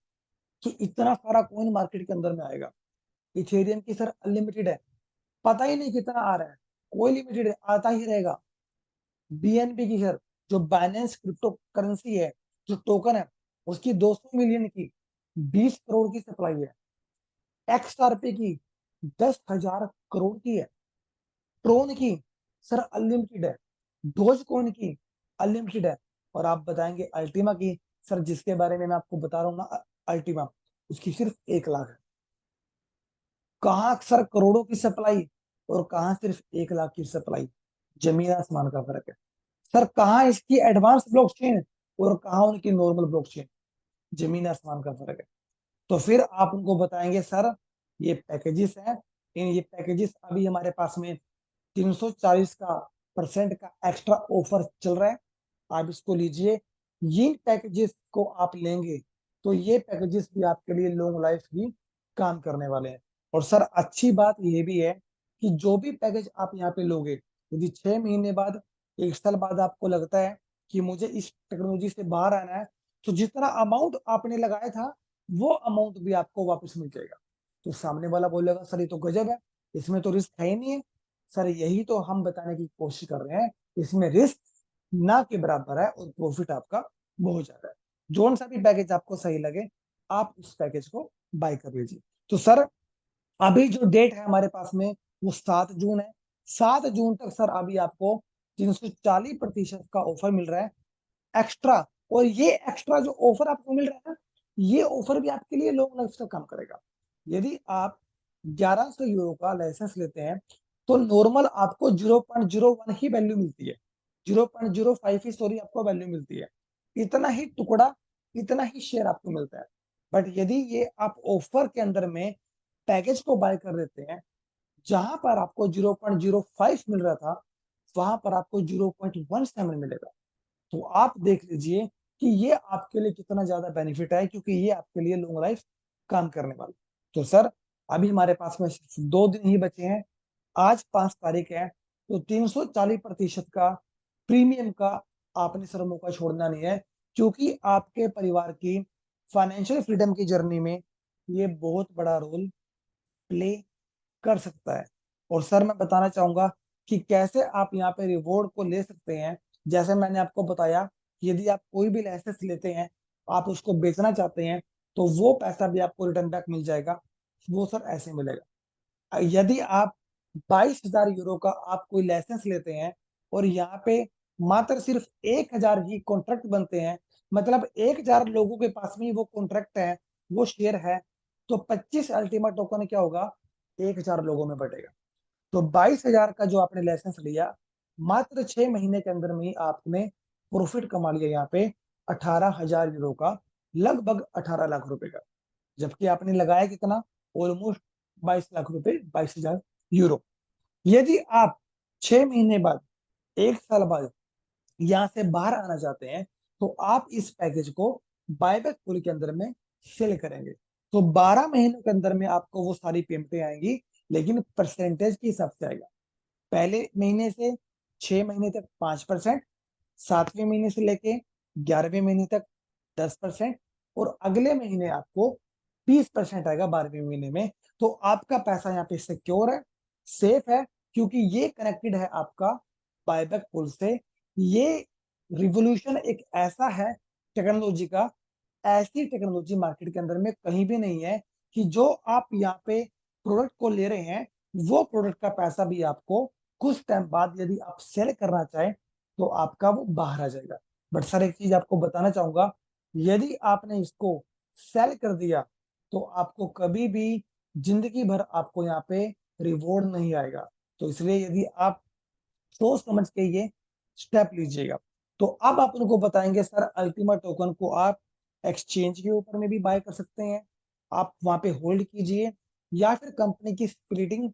कि इतना सारा कॉइन मार्केट के अंदर में आएगा। इथेरियम की सर अनलिमिटेड है, पता ही नहीं कितना आ रहा है, कोई लिमिटेड आता ही रहेगा। बीएनबी की सर जो बाइनेंस क्रिप्टो करेंसी है, जो टोकन है, उसकी 200 मिलियन की 20 करोड़ की सप्लाई है। एक्सआरपी की 10,000 करोड़ की है। ट्रोन की सर अनलिमिटेड है। डोज कॉइन की अनलिमिटेड है। और आप बताएंगे अल्टीमा की, सर जिसके बारे में मैं आपको बता रहा हूँ ना, अल्टीमा, उसकी सिर्फ 1 लाख है। कहाँ सर करोड़ों की सप्लाई और कहाँ सिर्फ 1 लाख की सप्लाई, जमीन आसमान का फर्क है। सर कहाँ इसकी एडवांस ब्लॉकचेन और कहाँ उनकी नॉर्मल ब्लॉकचेन, जमीन आसमान का फर्क है। तो फिर आप उनको बताएंगे सर ये पैकेजेस हैं, इन ये पैकेजेस अभी हमारे पास में 340 का परसेंट का एक्स्ट्रा ऑफर चल रहा है, आप इसको लीजिए। ये पैकेजेस को आप लेंगे तो ये पैकेजेस भी आपके लिए लॉन्ग लाइफ भी काम करने वाले हैं। और सर अच्छी बात ये भी है कि जो भी पैकेज आप यहाँ पे लोगे, यदि 6 महीने बाद, 1 साल बाद आपको लगता है कि मुझे इस टेक्नोलॉजी से बाहर आना है, तो जितना अमाउंट आपने लगाया था वो अमाउंट भी आपको वापस मिल जाएगा। तो सामने वाला बोलेगा सर ये तो गजब है, इसमें तो रिस्क है ही नहीं है। सर यही तो हम बताने की कोशिश कर रहे हैं, इसमें रिस्क ना के बराबर है और प्रॉफिट आपका बहुत ज्यादा है। जोन सा भी पैकेज आपको सही लगे आप उस पैकेज को बाय कर लीजिए। तो सर अभी जो डेट है हमारे पास में वो 7 जून है। 7 जून तक सर अभी आपको 340% का ऑफर मिल रहा है एक्स्ट्रा। और ये एक्स्ट्रा जो ऑफर आपको मिल रहा है ना, ये ऑफर भी आपके लिए लॉन्ग लाइफ तक काम करेगा। यदि आप 1100 यूरो का लाइसेंस लेते हैं तो नॉर्मल आपको 0.01 ही वैल्यू मिलती है, 0.05 ही सॉरी आपको वैल्यू मिलती है। इतना ही टुकड़ा, इतना ही शेयर आपको मिलता है। बट यदि ये आप ऑफर के अंदर में पैकेज को बाय कर देते हैं, जहां पर आपको 0.05 मिल रहा था वहां पर आपको 0.17 मिलेगा। तो आप देख लीजिए कि ये आपके लिए कितना ज्यादा बेनिफिट है, क्योंकि ये आपके लिए लॉन्ग लाइफ काम करने वाला। तो सर अभी हमारे पास में सिर्फ 2 दिन ही बचे हैं, आज 5 तारीख है, तो 340% का प्रीमियम का आपने सर मौका छोड़ना नहीं है, क्योंकि आपके परिवार की फाइनेंशियल फ्रीडम की जर्नी में ये बहुत बड़ा रोल प्ले कर सकता है। और सर मैं बताना चाहूंगा कि कैसे आप यहाँ पे रिवॉर्ड को ले सकते हैं। जैसे मैंने आपको बताया, यदि आप कोई भी लाइसेंस लेते हैं, आप उसको बेचना चाहते हैं, तो वो पैसा भी आपको रिटर्न बैक मिल जाएगा। वो सर ऐसे मिलेगा, यदि आप 22,000 यूरो का आप कोई लाइसेंस लेते हैं और यहाँ पे मात्र सिर्फ 1,000 ही कॉन्ट्रैक्ट बनते हैं, मतलब 1,000 लोगों के पास में वो कॉन्ट्रैक्ट है, वो शेयर है, तो 25 अल्टीमेट टोकन क्या होगा, 1,000 लोगों में बटेगा। तो 22,000 का जो आपने लाइसेंस लिया, मात्र 6 महीने के अंदर में ही आपने प्रॉफिट कमा लिया यहाँ पे 18,000 यूरो का, लगभग 18 लाख रुपए का। जबकि आपने लगाया कितना, ऑलमोस्ट 22 लाख रुपए, 22,000 यूरो। यदि आप 6 महीने बाद, 1 साल बाद यहाँ से बाहर आना चाहते हैं, तो आप इस पैकेज को बायबैक पूल के अंदर में सेल करेंगे, तो 12 महीनों के अंदर में आपको वो सारी पेमेंटें आएंगी, लेकिन परसेंटेज के हिसाब से आएगा। पहले महीने से 6 महीने तक 5%, 7वें महीने से लेके 11वें महीने तक 10%, और अगले महीने आपको 20% आएगा 12वें महीने में। तो आपका पैसा यहाँ पे सिक्योर है, सेफ है, क्योंकि ये कनेक्टेड है आपका बायबैक पुल से। ये रिवोल्यूशन एक ऐसा है टेक्नोलॉजी का, ऐसी टेक्नोलॉजी मार्केट के अंदर में कहीं भी नहीं है कि जो आप यहाँ पे प्रोडक्ट को ले रहे हैं, वो प्रोडक्ट का पैसा भी आपको कुछ टाइम बाद यदि आप सेल करना चाहें तो आपका वो बाहर आ जाएगा। बट सर एक चीज आपको बताना चाहूंगा, यदि आपने इसको सेल कर दिया तो आपको कभी भी जिंदगी भर आपको यहाँ पे रिवॉर्ड नहीं आएगा। तो इसलिए यदि आप सोच समझ के ये स्टेप लीजिएगा। तो अब आप उनको बताएंगे सर अल्टीमेट टोकन को आप एक्सचेंज के ऊपर में भी बाय कर सकते हैं, आप वहां पे होल्ड कीजिए, या फिर कंपनी की स्प्लिटिंग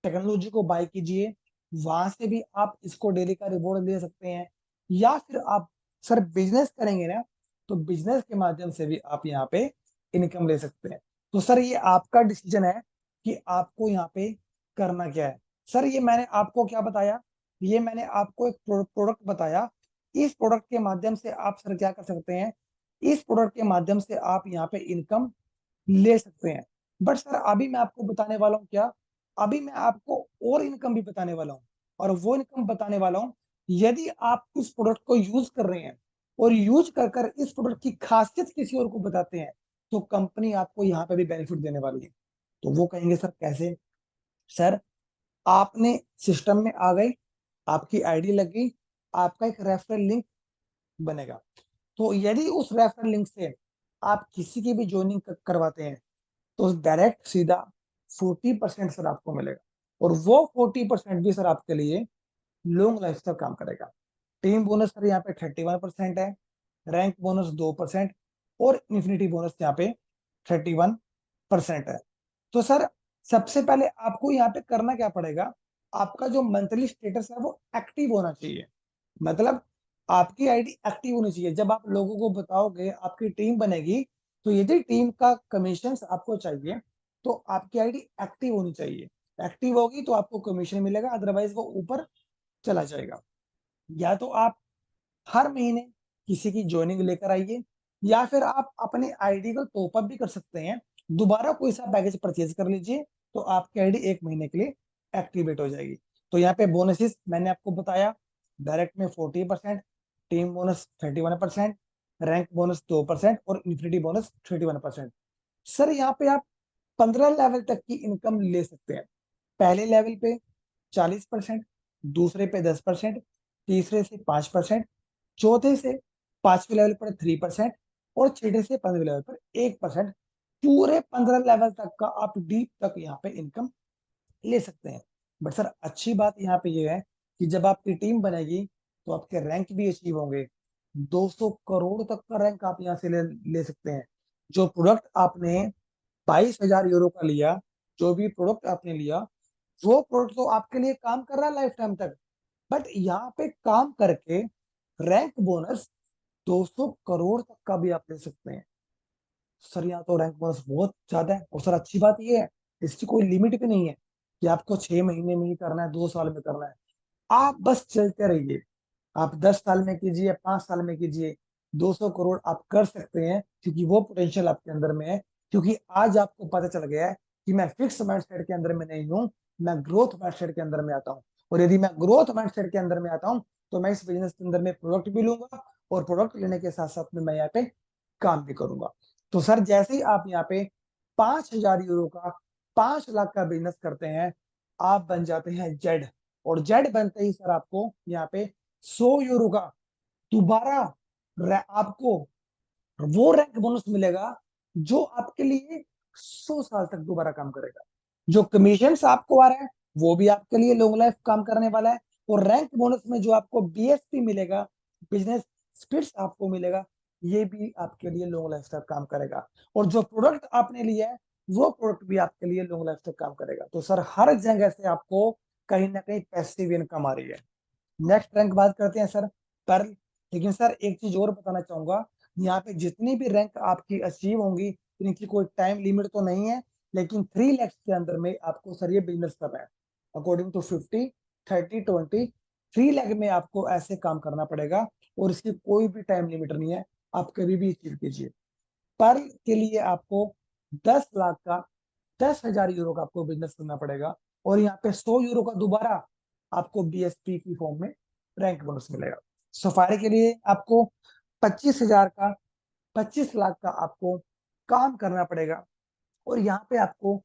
टेक्नोलॉजी को बाय कीजिए, वहां से भी आप इसको डेली का रिवॉर्ड ले सकते हैं। या फिर आप सर बिजनेस करेंगे ना, तो बिजनेस के माध्यम से भी आप यहाँ पे इनकम ले सकते हैं। तो सर ये आपका डिसीजन है कि आपको यहाँ पे करना क्या है। सर ये मैंने आपको क्या बताया, ये मैंने आपको एक प्रोडक्ट बताया, इस प्रोडक्ट के माध्यम से आप सर क्या कर सकते हैं, इस प्रोडक्ट के माध्यम से आप यहाँ पे इनकम ले सकते हैं। बट सर अभी मैं आपको बताने वाला हूँ क्या, अभी मैं आपको और इनकम भी बताने वाला हूँ, और वो इनकम बताने वाला हूँ, यदि आप इस प्रोडक्ट को यूज कर रहे हैं और यूज कर कर इस प्रोडक्ट की खासियत किसी और को बताते हैं, तो कंपनी आपको यहाँ पे भी बेनिफिट देने वाली है। तो वो कहेंगे सर कैसे? सर, आपने सिस्टम में आ गए, आपकी आईडी लग गई, आपका एक रेफरल लिंक बनेगा। तो यदि उस रेफरल लिंक से आप किसी की भी ज्वाइनिंग करवाते हैं, तो डायरेक्ट सीधा 40% सर आपको मिलेगा, और वो 40% भी सर आपके लिए लॉन्ग लाइफ तक काम करेगा। टीम बोनस सर यहाँ पे 31% है, रैंक बोनस 2% और इन्फिनिटी बोनस यहाँ पे 31% है। तो सर, सबसे पहले आपको यहाँ पे करना क्या पड़ेगा, आपका जो मंथली स्टेटस है वो एक्टिव होना चाहिए। मतलब आपकी आईडी एक्टिव होनी चाहिए। जब आप लोगों को बताओगे, आपकी टीम बनेगी, तो यदि टीम का कमीशन आपको चाहिए, तो आपकी आईडी एक्टिव होनी चाहिए। एक्टिव होगी तो आपको कमीशन मिलेगा, अदरवाइज वो ऊपर चला जाएगा। या तो आप हर महीने किसी की ज्वाइनिंग लेकर आइए, या फिर आप अपने आईडी को टॉपअप भी कर सकते हैं। दोबारा कोई सा पैकेज परचेज कर लीजिए, तो आपकी आईडी 1 महीने के लिए एक्टिवेट हो जाएगी। तो यहाँ पे बोनसेस मैंने आपको बताया, डायरेक्ट में 40%, टीम बोनस 31%, रैंक बोनस 2% और इन्फिनिटी बोनस 31%। सर, यहाँ पे आप 15 लेवल तक की इनकम ले सकते हैं। पहले लेवल पे 40%, दूसरे पे 10%, तीसरे से 5%, चौथे से 5वें लेवल पर 3% और छठे से 15वें लेवल पर 1%। पूरे 15 लेवल तक का आप डीप तक यहाँ पे इनकम ले सकते हैं। बट सर, अच्छी बात यहाँ पे ये है कि जब आपकी टीम बनेगी, तो आपके रैंक भी अचीव होंगे। 200 करोड़ तक का रैंक आप यहाँ से ले सकते हैं। जो प्रोडक्ट आपने 22,000 यूरो का लिया, जो भी प्रोडक्ट आपने लिया, वो प्रोडक्ट तो आपके लिए काम कर रहा है लाइफ टाइम तक। बट यहाँ पे काम करके रैंक बोनस 200 करोड़ तक का भी आप ले सकते हैं। सर, यहाँ तो रैंक बोनस बहुत ज्यादा है। और सर, अच्छी बात ये है, इसकी कोई लिमिट भी नहीं है कि आपको 6 महीने में ही करना है, 2 साल में करना है। आप बस चलते रहिए। आप 10 साल में कीजिए, 5 साल में कीजिए, 200 करोड़ आप कर सकते हैं, क्योंकि वो पोटेंशियल आपके अंदर में है। क्योंकि आज आपको पता चल गया है कि मैं फिक्स माइंडसेट के अंदर में नहीं हूं, मैं ग्रोथ माइंडसेट के अंदर में आता हूं। और यदि मैं ग्रोथ माइंडसेट के अंदर में आता हूं, तो मैं इस बिजनेस के अंदर में प्रोडक्ट भी लूंगा, और प्रोडक्ट लेने के साथ साथ में मैं यहाँ पे काम भी करूंगा। तो सर, जैसे ही आप यहाँ पे 5,000 यूरो का 5 लाख का बिजनेस करते हैं, आप बन जाते हैं जेड। और जेड बनते ही सर आपको यहाँ पे 100 यूरो का दोबारा आपको वो रैंक बोनस मिलेगा, जो आपके लिए 100 साल तक दोबारा काम करेगा। जो कमीशन आपको आ रहा है, वो भी आपके लिए लॉन्ग लाइफ काम करने वाला है। और रैंक बोनस में जो आपको बीएसपी मिलेगा, बिजनेस स्पिरिट्स आपको मिलेगा, ये भी आपके लिए लॉन्ग लाइफ तक काम करेगा। और जो प्रोडक्ट आपने लिया है, वो प्रोडक्ट भी आपके लिए लॉन्ग लाइफ तक काम करेगा। तो सर, हर जगह से आपको कहीं ना कहीं पैसिव इनकम आ रही है। नेक्स्ट रैंक बात करते हैं सर, पर्ल। लेकिन सर, एक चीज और बताना चाहूंगा, यहाँ पे जितनी भी रैंक आपकी अचीव होंगी, इनकी कोई टाइम लिमिट तो नहीं है। लेकिन 3 लाख के अंदर में आपको सर ये बिजनेस करना है, अकॉर्डिंग टू 50, 30, 20, 3 लाख में आपको ऐसे काम करना पड़ेगा। और इसकी कोई भी टाइम लिमिट नहीं है, आप कभी भी अचीव कीजिए। पर्ल के लिए आपको 10 लाख का 10,000 यूरो का आपको बिजनेस करना पड़ेगा। और यहाँ पे 100 यूरो का दोबारा आपको बीएसपी की फॉर्म में रैंक बोनस मिलेगा। सफारी के लिए आपको 25,000 का 25 लाख का आपको काम करना पड़ेगा। और यहाँ पे आपको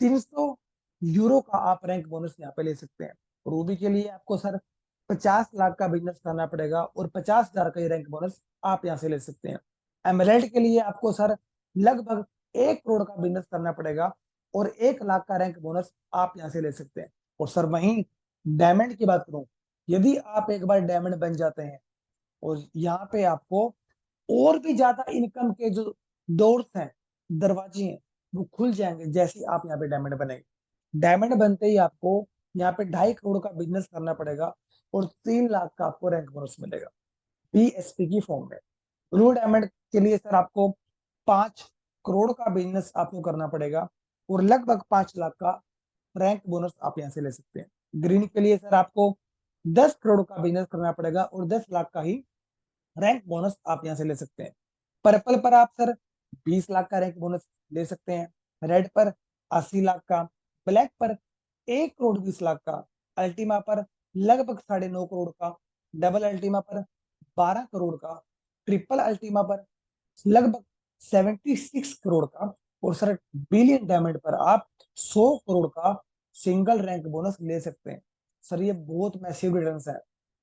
300 यूरो का आप रैंक बोनस यहाँ पे ले सकते हैं। रूबी के लिए आपको सर 50 लाख का बिजनेस करना पड़ेगा, और 50,000 का ही रैंक बोनस आप यहाँ से ले सकते हैं। एमरेल्ड के लिए आपको सर लगभग 1 करोड़ का बिजनेस करना पड़ेगा, और 1 लाख का रैंक बोनस आप यहाँ से ले सकते हैं। और सर, वहीं डायमंड की बात करूं, यदि आप एक बार डायमंड बन जाते हैं, और यहाँ पे आपको और भी ज्यादा इनकम के जो डोर्स हैं, दरवाजे हैं, वो खुल जाएंगे जैसे ही आप यहाँ पे डायमंड बनेंगे। डायमंड बनते ही आपको यहाँ पे 2.5 करोड़ का बिजनेस करना पड़ेगा, और 3 लाख का आपको रैंक बोनस मिलेगा बीएसपी की फॉर्म में। ब्लू डायमंड के लिए सर आपको 5 करोड़ का बिजनेस आपको करना पड़ेगा, और लगभग 5 लाख का रैंक बोनस आप यहाँ से ले सकते हैं। ग्रीन के लिए सर आपको 10 करोड़ का बिजनेस करना पड़ेगा, और 10 लाख का ही रैंक बोनस आप यहाँ से ले सकते हैं। पर्पल पर आप सर 20 लाख का रैंक बोनस ले सकते हैं। रेड पर 80 लाख का, ब्लैक पर 1,20,00,000 का, अल्टीमा पर लगभग 9.5 करोड़ का, डबल अल्टीमा पर 12 करोड़ का, ट्रिपल अल्टीमा पर लगभग 76 करोड़ का, और सर बिलियन डायमंड पर आप 100 करोड़ का सिंगल रैंक बोनस ले सकते हैं। सर ये बहुत मैसिव रिटर्न्स है।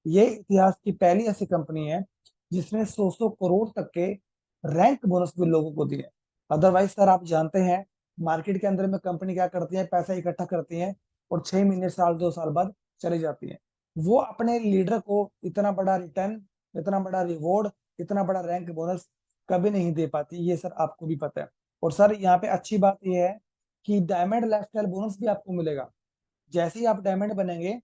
ये इतिहास की पहली ऐसी कंपनी है जिसने 100 करोड़ तक के रैंक बोनस भी लोगों को दिए। अदरवाइज सर आप जानते हैं मार्केट के अंदर में कंपनी क्या करती है, पैसा इकट्ठा करती है और 6 महीने, साल, 2 साल बाद चली जाती है। वो अपने लीडर को इतना बड़ा रिटर्न, इतना बड़ा रिवॉर्ड, इतना बड़ा रैंक बोनस कभी नहीं दे पाती। ये सर आपको भी पता है। और सर यहाँ पे अच्छी बात यह है कि डायमंड लाइफस्टाइल बोनस भी आपको मिलेगा। जैसे ही आप डायमंड बनेंगे,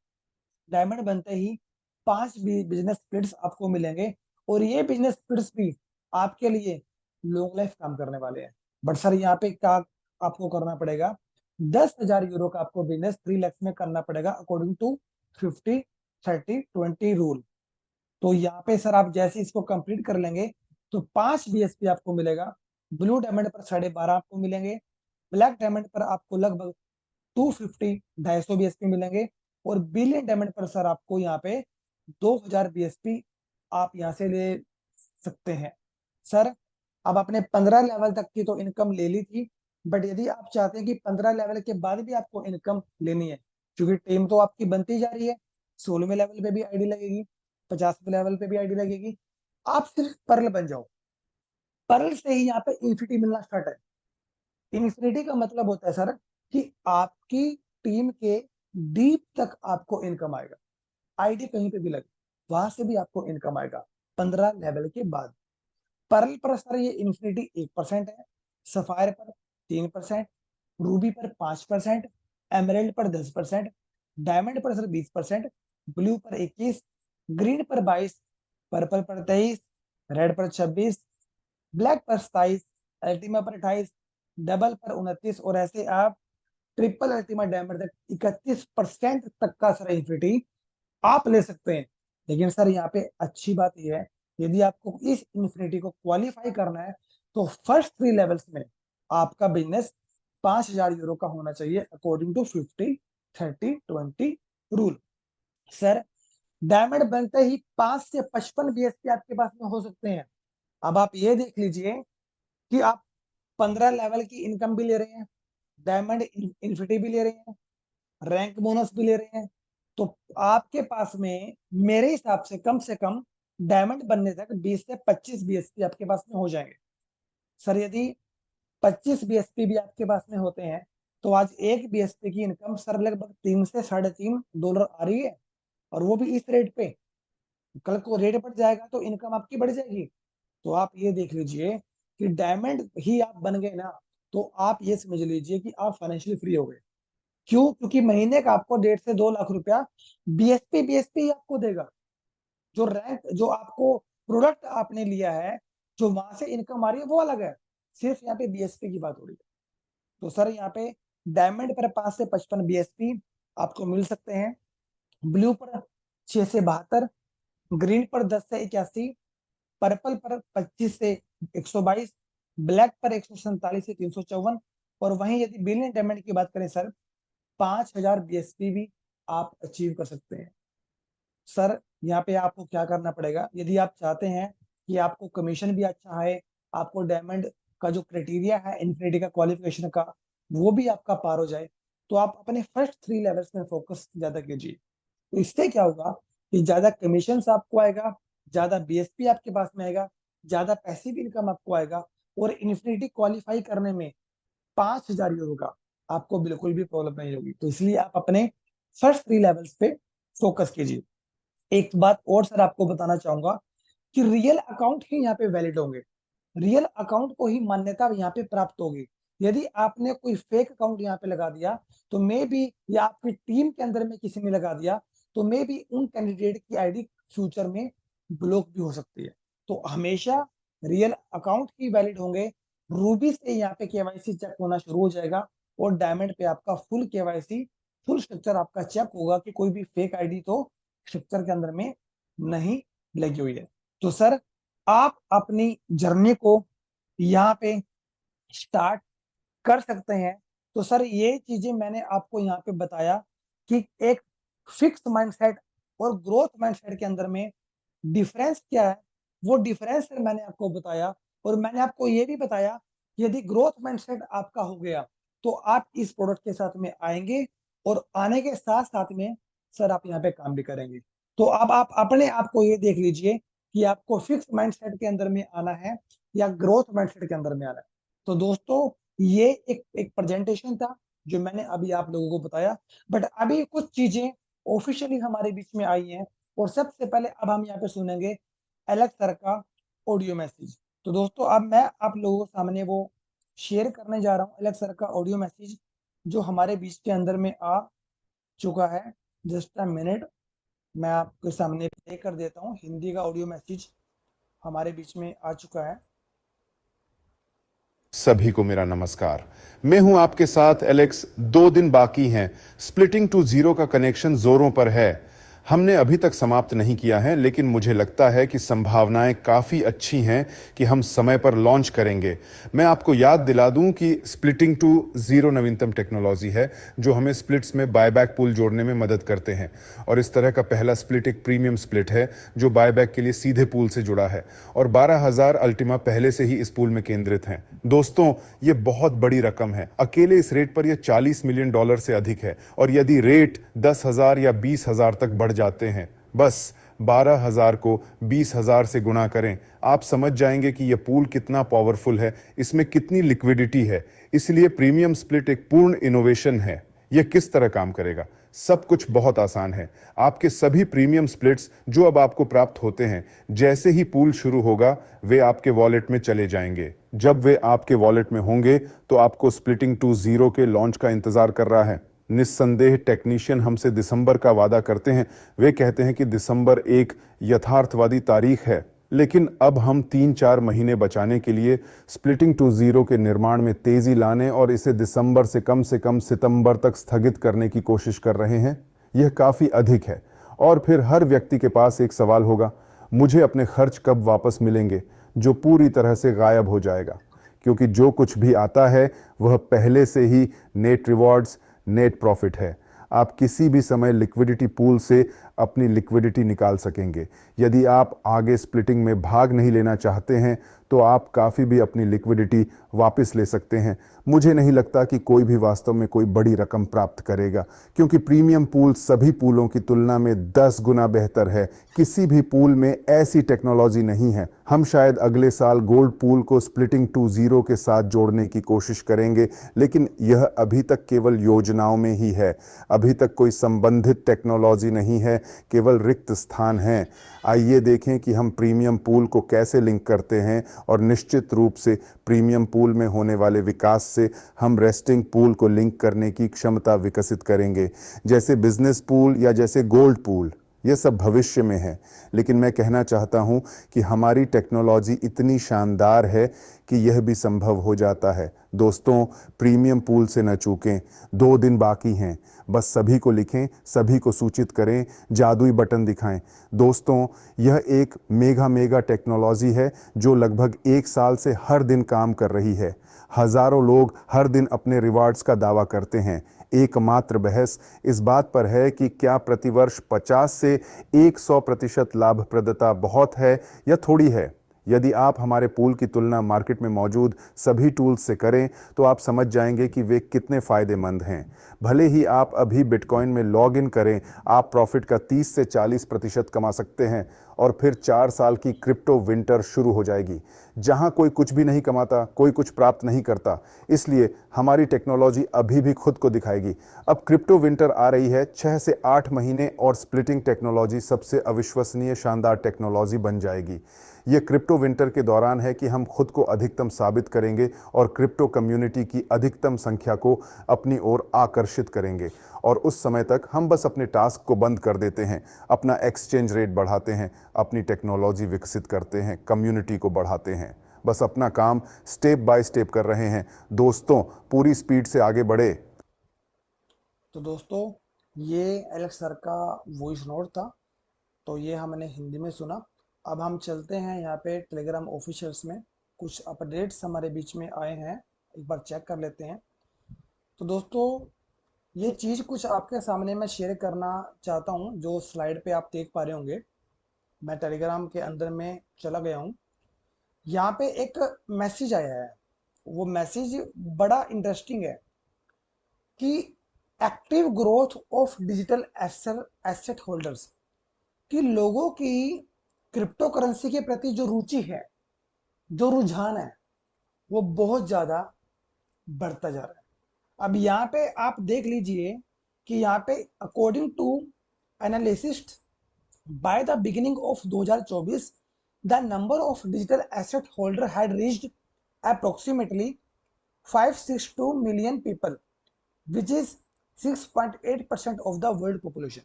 डायमंड बनते ही 5 बिजनेस स्प्लिट्स आपको मिलेंगे, और ये बिजनेस स्प्लिट्स भी आपके लिए लॉन्ग लाइफ काम करने वाले हैं। बट सर यहाँ पे क्या आपको करना पड़ेगा, 10,000 यूरो का आपको बिजनेस 3 लाख में करना पड़ेगा अकॉर्डिंग टू 50-30-20 रूल। तो यहाँ पे सर आप जैसे इसको कंप्लीट कर लेंगे तो 5 बीएसपी आपको मिलेगा। ब्लू डायमंड पर 12.5 आपको मिलेंगे। ब्लैक डायमंड पर आपको लगभग 250 250 बीएसपी मिलेंगे। और बिलियन डायमंड पर सर आपको यहाँ पे 2000 बीएसपी आप यहाँ से ले सकते हैं। सर अब आपने 15 लेवल तक की तो इनकम ले ली थी, बट यदि आप चाहते हैं कि 15 लेवल के बाद भी आपको इनकम लेनी है, क्योंकि टीम तो आपकी बनती जा रही है, 16वें लेवल पे भी आईडी लगेगी, 50वें लेवल पे भी आईडी लगेगी, आप सिर्फ पर्ल बन जाओ। पर्ल से ही यहाँ पे इन्फिनिटी मिलना स्टार्ट है। इन्फिनिटी का मतलब होता है सर कि आपकी टीम के डीप तक आपको इनकम आएगा। आईडी कहीं पे भी लगे वहां से भी आपको इनकम आएगा 15 लेवल के बाद। पर्ल पर सर ये इन्फिनिटी 1% है, सफायर पर 3%, रूबी पर 5%, एमराल्ड पर 10%, डायमंड पर सर 20%, ब्लू पर 21, ग्रीन पर 22, पर्पल पर 23, रेड पर 26, ब्लैक पर 27, अल्टीमा पर 28, डबल पर 29, और ऐसे आप ट्रिपल अल्टीमा डायमंड तक 31% तक का सर इन्फिनिटी आप ले सकते हैं। लेकिन सर यहाँ पे अच्छी बात यह है, यदि आपको इस इन्फिनिटी को क्वालिफाई करना है तो फर्स्ट 3 लेवल्स में आपका बिजनेस 5,000 यूरो का होना चाहिए according to 50-30-20 rule. Sir diamond बनते ही 5 से 55 बीएसपी आपके पास में हो सकते हैं। अब आप ये देख लीजिए कि आप 15 लेवल की इनकम भी ले रहे हैं, डायमंड इन्फिनिटी भी ले रहे हैं, रैंक बोनस भी ले रहे हैं, तो आपके पास में मेरे हिसाब से कम डायमंड बनने तक 20 से 25 बीएसपी आपके पास में हो जाएंगे। सर यदि 25 बीएसपी भी आपके पास में होते हैं तो आज एक बीएसपी की इनकम सर लगभग 3 से $3.5 आ रही है, और वो भी इस रेट पे। कल को रेट बढ़ जाएगा तो इनकम आपकी बढ़ जाएगी। तो आप ये देख लीजिए कि डायमंड ही आप बन गए ना, तो आप ये समझ लीजिए कि आप फाइनेंशियली फ्री हो गए। क्यों? क्योंकि महीने का आपको 1.5 से 2 लाख रुपया बीएसपी बीएसपी ही आपको देगा। जो रैंक, जो आपको प्रोडक्ट आपने लिया है, जो वहां से इनकम आ रही है वो अलग है, सिर्फ यहाँ पे बीएसपी की बात हो रही है। तो सर यहाँ पे डायमंड पर 5 से 55 बीएसपी आपको मिल सकते हैं, ब्लू पर 6 से 72, ग्रीन पर 10 से 81, पर्पल पर 25 से 122, ब्लैक पर 147 से 354, और वहीं यदि बिलियन डायमंड की बात करें सर 5,000 बीएसपी भी आप अचीव कर सकते हैं। सर यहाँ पे आपको क्या करना पड़ेगा, यदि आप चाहते हैं कि आपको कमीशन भी अच्छा है, आपको डायमंड का जो क्राइटेरिया है इन्फिनिटी का क्वालिफिकेशन का वो भी आपका पार हो जाए, तो आप अपने फर्स्ट 3 लेवल्स में फोकस ज्यादा कीजिए। तो इससे क्या होगा कि ज्यादा कमीशन आपको आएगा, ज्यादा बीएसपी आपके पास में आएगा, ज्यादा पैसिव इनकम आपको आएगा, और इन्फिनिटी क्वालिफाई करने में 5,000 यूरो का आपको बिल्कुल भी प्रॉब्लम नहीं होगी। तो इसलिए आप अपने फर्स्ट 3 लेवल्स पे फोकस कीजिए। एक बात और सर आपको बताना चाहूंगा कि रियल अकाउंट ही यहाँ पे वैलिड होंगे, रियल अकाउंट को ही मान्यता यहाँ पे प्राप्त होगी। यदि आपने कोई फेक अकाउंट यहाँ पे लगा दिया तो मे बी, या आपकी टीम के अंदर में किसी ने लगा दिया तो मे बी उन कैंडिडेट की आईडी फ्यूचर में ब्लॉक भी हो सकती है। तो हमेशा रियल अकाउंट ही वैलिड होंगे। रूबी से यहाँ पे केवाईसी चेक होना शुरू हो जाएगा, और डायमंड पे आपका फुल केवाईसी, फुल स्ट्रक्चर आपका चेक होगा कि कोई भी फेक आईडी तो स्ट्रक्चर के अंदर में नहीं लगी हुई है। तो सर आप अपनी जर्नी को यहाँ पे स्टार्ट कर सकते हैं। तो सर ये चीजें मैंने आपको यहाँ पे बताया कि एक फिक्स माइंडसेट और ग्रोथ माइंडसेट के अंदर में डिफरेंस क्या है, वो डिफरेंस सर मैंने आपको बताया। और मैंने आपको ये भी बताया कि यदि ग्रोथ माइंडसेट आपका हो गया तो आप इस प्रोडक्ट के साथ में आएंगे, और आने के साथ साथ में सर आप यहाँ पे काम भी करेंगे। तो अब आप अपने आप को ये देख लीजिए कि आपको फिक्स माइंडसेट के अंदर में आना है या ग्रोथ माइंडसेट के अंदर में आना है। तो दोस्तों ये एक प्रेजेंटेशन था जो मैंने अभी आप लोगों को बताया, बट अभी कुछ चीजें ऑफिशियली हमारे बीच में आई हैं। और सबसे पहले अब हम यहाँ पे सुनेंगे एलेक्स सर का ऑडियो मैसेज। तो दोस्तों अब मैं आप लोगों के सामने वो शेयर करने जा रहा हूँ एलेक्स सर का ऑडियो मैसेज जो हमारे बीच के अंदर में आ चुका है। जस्ट अ मिनट, मैं आपके सामने प्ले कर देता हूँ। हिंदी का ऑडियो मैसेज हमारे बीच में आ चुका है। सभी को मेरा नमस्कार। मैं हूं आपके साथ एलेक्स। 2 दिन बाकी हैं। स्प्लिटिंग टू जीरो का कनेक्शन जोरों पर है। हमने अभी तक समाप्त नहीं किया है, लेकिन मुझे लगता है कि संभावनाएं काफी अच्छी हैं कि हम समय पर लॉन्च करेंगे। मैं आपको याद दिला दूं कि स्प्लिटिंग टू जीरो नवीनतम टेक्नोलॉजी है जो हमें स्प्लिट्स में बायबैक पूल जोड़ने में मदद करते हैं। और इस तरह का पहला स्प्लिट एक प्रीमियम स्प्लिट है जो बायबैक के लिए सीधे पूल से जुड़ा है, और 12,000 अल्टीमा पहले से ही इस पूल में केंद्रित हैं। दोस्तों, ये बहुत बड़ी रकम है। अकेले इस रेट पर यह $40 मिलियन से अधिक है, और यदि रेट 10,000 या 20,000 तक बढ़ जाते हैं, बस 12,000 को 20,000 से गुणा करें, आप समझ जाएंगे कि यह पूल कितना पावरफुल है, इसमें कितनी लिक्विडिटी है। इसलिए प्रीमियम स्प्लिट एक पूर्ण इनोवेशन है। यह किस तरह काम करेगा? सब कुछ बहुत आसान है। आपके सभी प्रीमियम स्प्लिट्स जो अब आपको प्राप्त होते हैं, जैसे ही पूल शुरू होगा वे आपके वॉलेट में चले जाएंगे। जब वे आपके वॉलेट में होंगे तो आपको स्प्लिटिंग टू जीरो के लॉन्च का इंतजार कर रहा है। निस्संदेह टेक्नीशियन हमसे दिसंबर का वादा करते हैं। वे कहते हैं कि दिसंबर एक यथार्थवादी तारीख है, लेकिन अब हम 3-4 महीने बचाने के लिए स्प्लिटिंग टू जीरो के निर्माण में तेजी लाने और इसे दिसंबर से कम सितंबर तक स्थगित करने की कोशिश कर रहे हैं। यह काफी अधिक है। और फिर हर व्यक्ति के पास एक सवाल होगा, मुझे अपने खर्च कब वापस मिलेंगे, जो पूरी तरह से गायब हो जाएगा, क्योंकि जो कुछ भी आता है वह पहले से ही नेट रिवॉर्ड्स, नेट प्रॉफिट है। आप किसी भी समय लिक्विडिटी पूल से अपनी लिक्विडिटी निकाल सकेंगे। यदि आप आगे स्प्लिटिंग में भाग नहीं लेना चाहते हैं तो आप काफ़ी भी अपनी लिक्विडिटी वापस ले सकते हैं। मुझे नहीं लगता कि कोई भी वास्तव में कोई बड़ी रकम प्राप्त करेगा, क्योंकि प्रीमियम पूल सभी पूलों की तुलना में 10 गुना बेहतर है। किसी भी पूल में ऐसी टेक्नोलॉजी नहीं है। हम शायद अगले साल गोल्ड पूल को स्प्लिटिंग टू जीरो के साथ जोड़ने की कोशिश करेंगे, लेकिन यह अभी तक केवल योजनाओं में ही है। अभी तक कोई संबंधित टेक्नोलॉजी नहीं है, केवल रिक्त स्थान हैं। आइए देखें कि हम प्रीमियम पूल को कैसे लिंक करते हैं, और निश्चित रूप से प्रीमियम पूल में होने वाले विकास से हम रेस्टिंग पूल को लिंक करने की क्षमता विकसित करेंगे, जैसे बिजनेस पूल या जैसे गोल्ड पूल। ये सब भविष्य में है, लेकिन मैं कहना चाहता हूं कि हमारी टेक्नोलॉजी इतनी शानदार है कि यह भी संभव हो जाता है। दोस्तों, प्रीमियम पूल से न चूकें। 2 दिन बाकी हैं। बस सभी को लिखें, सभी को सूचित करें, जादुई बटन दिखाएं। दोस्तों, यह एक मेगा टेक्नोलॉजी है जो लगभग 1 साल से हर दिन काम कर रही है। हजारों लोग हर दिन अपने रिवार्ड्स का दावा करते हैं। एकमात्र बहस इस बात पर है कि क्या प्रतिवर्ष 50 से 100% लाभप्रदता बहुत है या थोड़ी है। यदि आप हमारे पूल की तुलना मार्केट में मौजूद सभी टूल्स से करें तो आप समझ जाएंगे कि वे कितने फायदेमंद हैं। भले ही आप अभी बिटकॉइन में लॉग इन करें, आप प्रॉफिट का 30 से 40% कमा सकते हैं, और फिर 4 साल की क्रिप्टो विंटर शुरू हो जाएगी, जहां कोई कुछ भी नहीं कमाता, कोई कुछ प्राप्त नहीं करता। इसलिए हमारी टेक्नोलॉजी अभी भी खुद को दिखाएगी। अब क्रिप्टो विंटर आ रही है, 6 से 8 महीने, और स्प्लिटिंग टेक्नोलॉजी सबसे अविश्वसनीय शानदार टेक्नोलॉजी बन जाएगी। ये क्रिप्टो विंटर के दौरान है कि हम खुद को अधिकतम साबित करेंगे और क्रिप्टो कम्युनिटी की अधिकतम संख्या को अपनी ओर आकर्षित करेंगे। और उस समय तक हम बस अपने टास्क को बंद कर देते हैं, अपना एक्सचेंज रेट बढ़ाते हैं, अपनी टेक्नोलॉजी विकसित करते हैं, कम्युनिटी को बढ़ाते हैं। बस अपना काम स्टेप बाय स्टेप कर रहे हैं। दोस्तों, पूरी स्पीड से आगे बढ़े। तो दोस्तों ये एलेक्स सर का वॉइस नोट था, तो ये हमने हिंदी में सुना। अब हम चलते हैं यहाँ पे टेलीग्राम ऑफिशियल्स में। कुछ अपडेट्स हमारे बीच में आए हैं, एक बार चेक कर लेते हैं। तो दोस्तों ये चीज़ कुछ आपके सामने मैं शेयर करना चाहता हूँ। जो स्लाइड पे आप देख पा रहे होंगे, मैं टेलीग्राम के अंदर में चला गया हूँ। यहाँ पे एक मैसेज आया है। वो मैसेज बड़ा इंटरेस्टिंग है कि active growth of digital asset holders, कि लोगों की क्रिप्टो करेंसी के प्रति जो रुचि है, जो रुझान है, वो बहुत ज़्यादा बढ़ता जा रहा है। अब यहाँ पे आप देख लीजिए कि यहाँ पे according to analysis, by the beginning of 2024 the number of digital asset holder had reached approximately 562 million people, which is 6.8% of the world population.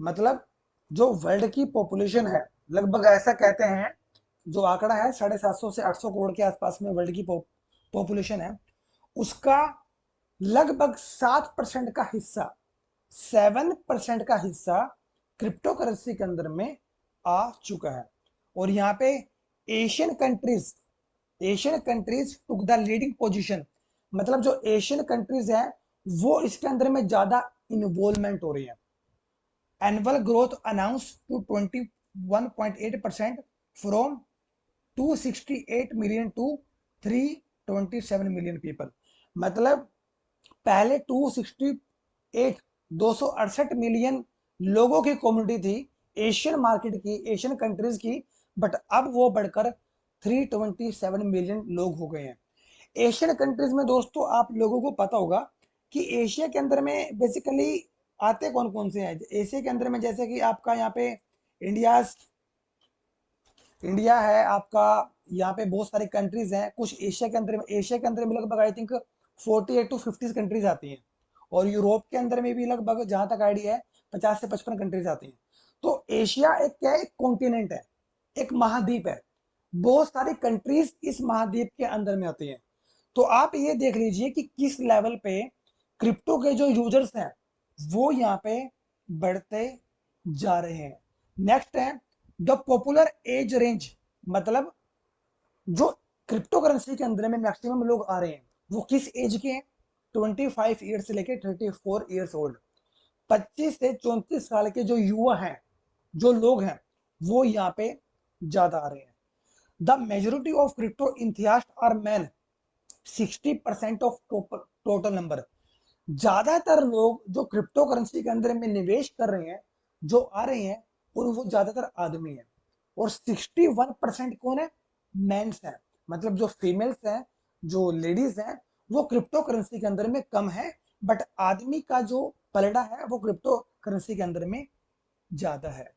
मतलब जो वर्ल्ड की पॉपुलेशन है, लगभग ऐसा कहते हैं, जो आंकड़ा है 750 से 800 करोड़ के आसपास में वर्ल्ड की पॉपुलेशन है, उसका लगभग 7% का हिस्सा, 7% का हिस्सा क्रिप्टो करेंसी के अंदर में आ चुका है। और यहाँ पे Asian countries Asian countries took the leading position. मतलब जो एशियन कंट्रीज हैं, वो इसके अंदर में ज्यादा इन्वॉल्वमेंट हो रही है। Annual growth announce to 21.8% from 268 million to 327 million people. मतलब पहले 268 268 मिलियन लोगों की कम्युनिटी थी एशियन मार्केट की, एशियन कंट्रीज की, बट अब वो बढ़कर 327 मिलियन लोग हो गए हैं एशियन कंट्रीज में। दोस्तों आप लोगों को पता होगा कि एशिया के अंदर में बेसिकली आते कौन कौन से हैं एशिया के अंदर में, जैसे कि आपका यहाँ पे इंडिया इंडिया है आपका। यहाँ पे बहुत सारी कंट्रीज हैं कुछ एशिया के अंदर में लगभग आई थिंक 48 टू 50 कंट्रीज आती हैं। और यूरोप के अंदर में भी लगभग, जहां तक आइडिया है, 50 से 55 कंट्रीज आती हैं। तो एशिया एक क्या है, एक कॉन्टिनेंट है, एक महाद्वीप है। बहुत सारी कंट्रीज इस महाद्वीप के अंदर में आती हैं। तो आप ये देख लीजिए कि किस लेवल पे क्रिप्टो के जो यूजर्स हैं, वो यहाँ पे बढ़ते जा रहे हैं। नेक्स्ट है द पॉपुलर एज रेंज। मतलब जो क्रिप्टो करेंसी के अंदर में मैक्सिमम लोग आ रहे हैं, वो किस एज के हैं? 25 ईयर से लेकर 34 ईयर्स ओल्ड। 25 से 34 साल के जो युवा हैं, जो लोग हैं, वो यहाँ पे ज्यादा आ रहे हैं। The majority of crypto enthusiast are man, 60% of total number. ज्यादातर लोग जो क्रिप्टो करेंसी के अंदर में निवेश कर रहे हैं, जो आ रहे हैं, और वो ज्यादातर आदमी है। और 61% कौन है? मेंस हैं। मतलब जो फीमेल्स हैं, जो लेडीज हैं, वो क्रिप्टो करेंसी के अंदर में कम है, बट आदमी का जो पलड़ा है वो क्रिप्टो करेंसी के अंदर में ज्यादा है।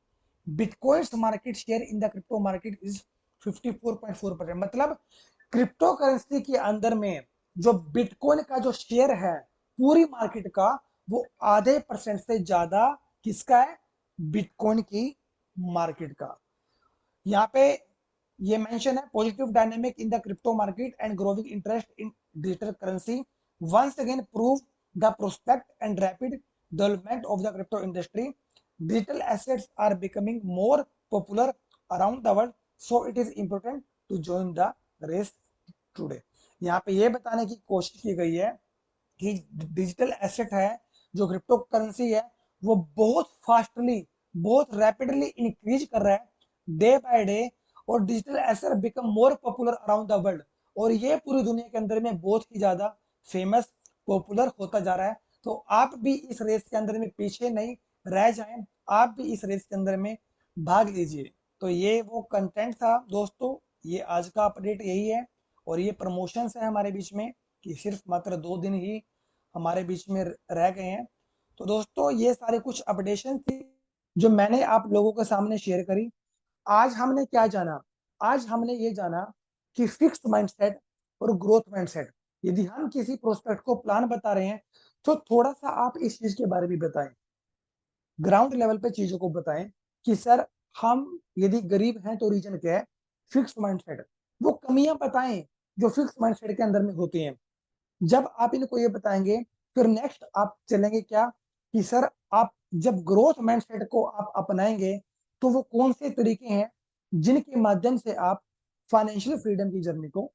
Bitcoins market share in the crypto market is 54.4%। मतलब क्रिप्टो करेंसी के अंदर में जो बिटकॉइन का जो शेयर है पूरी मार्केट का, वो आधे परसेंट से ज्यादा किसका है? बिटकॉइन की मार्केट का। यहाँ पे ये मेंशन है positive dynamic in the crypto market and growing interest in digital currency once again prove the prospect and rapid development of the crypto industry. Digital assets are becoming more popular around the world, so it is important to join the race today. यहाँ पे ये बताने की कोशिश की गई है कि डिजिटल एसेट है, जो क्रिप्टो करेंसी है, वो बहुत फास्टली, बहुत रैपिडली इंक्रीज कर रहा है डे बाय डे। और digital asset become more popular around the world, और ये पूरी दुनिया के अंदर में बहुत ही ज्यादा फेमस, पॉपुलर होता जा रहा है। तो आप भी इस रेस के अंदर में पीछे नहीं रह जाएं, आप भी इस रेस के अंदर में भाग लीजिए। तो ये वो कंटेंट था दोस्तों, ये आज का अपडेट यही है। और ये प्रमोशंस है हमारे बीच में कि सिर्फ मात्र 2 दिन ही हमारे बीच में रह गए हैं। तो दोस्तों ये सारे कुछ अपडेशन थी जो मैंने आप लोगों के सामने शेयर करी। आज हमने क्या जाना? आज हमने ये जाना कि फिक्स्ड माइंडसेट और ग्रोथ माइंडसेट। यदि हम किसी प्रोस्पेक्ट को प्लान बता रहे हैं, तो थोड़ा सा आप इस चीज के बारे में बताएं, ग्राउंड लेवल पे चीजों को बताएं कि सर हम यदि गरीब हैं तो रीजन क्या है? Fixed mindset. वो कमियां बताएं जो फिक्स्ड माइंडसेट के अंदर में होती हैं। जब आप इनको ये बताएंगे, फिर नेक्स्ट आप चलेंगे क्या कि सर आप जब ग्रोथ माइंडसेट को आप अपनाएंगे, तो वो कौन से तरीके हैं जिनके माध्यम से आप फाइनेंशियल फ्रीडम की जर्नी को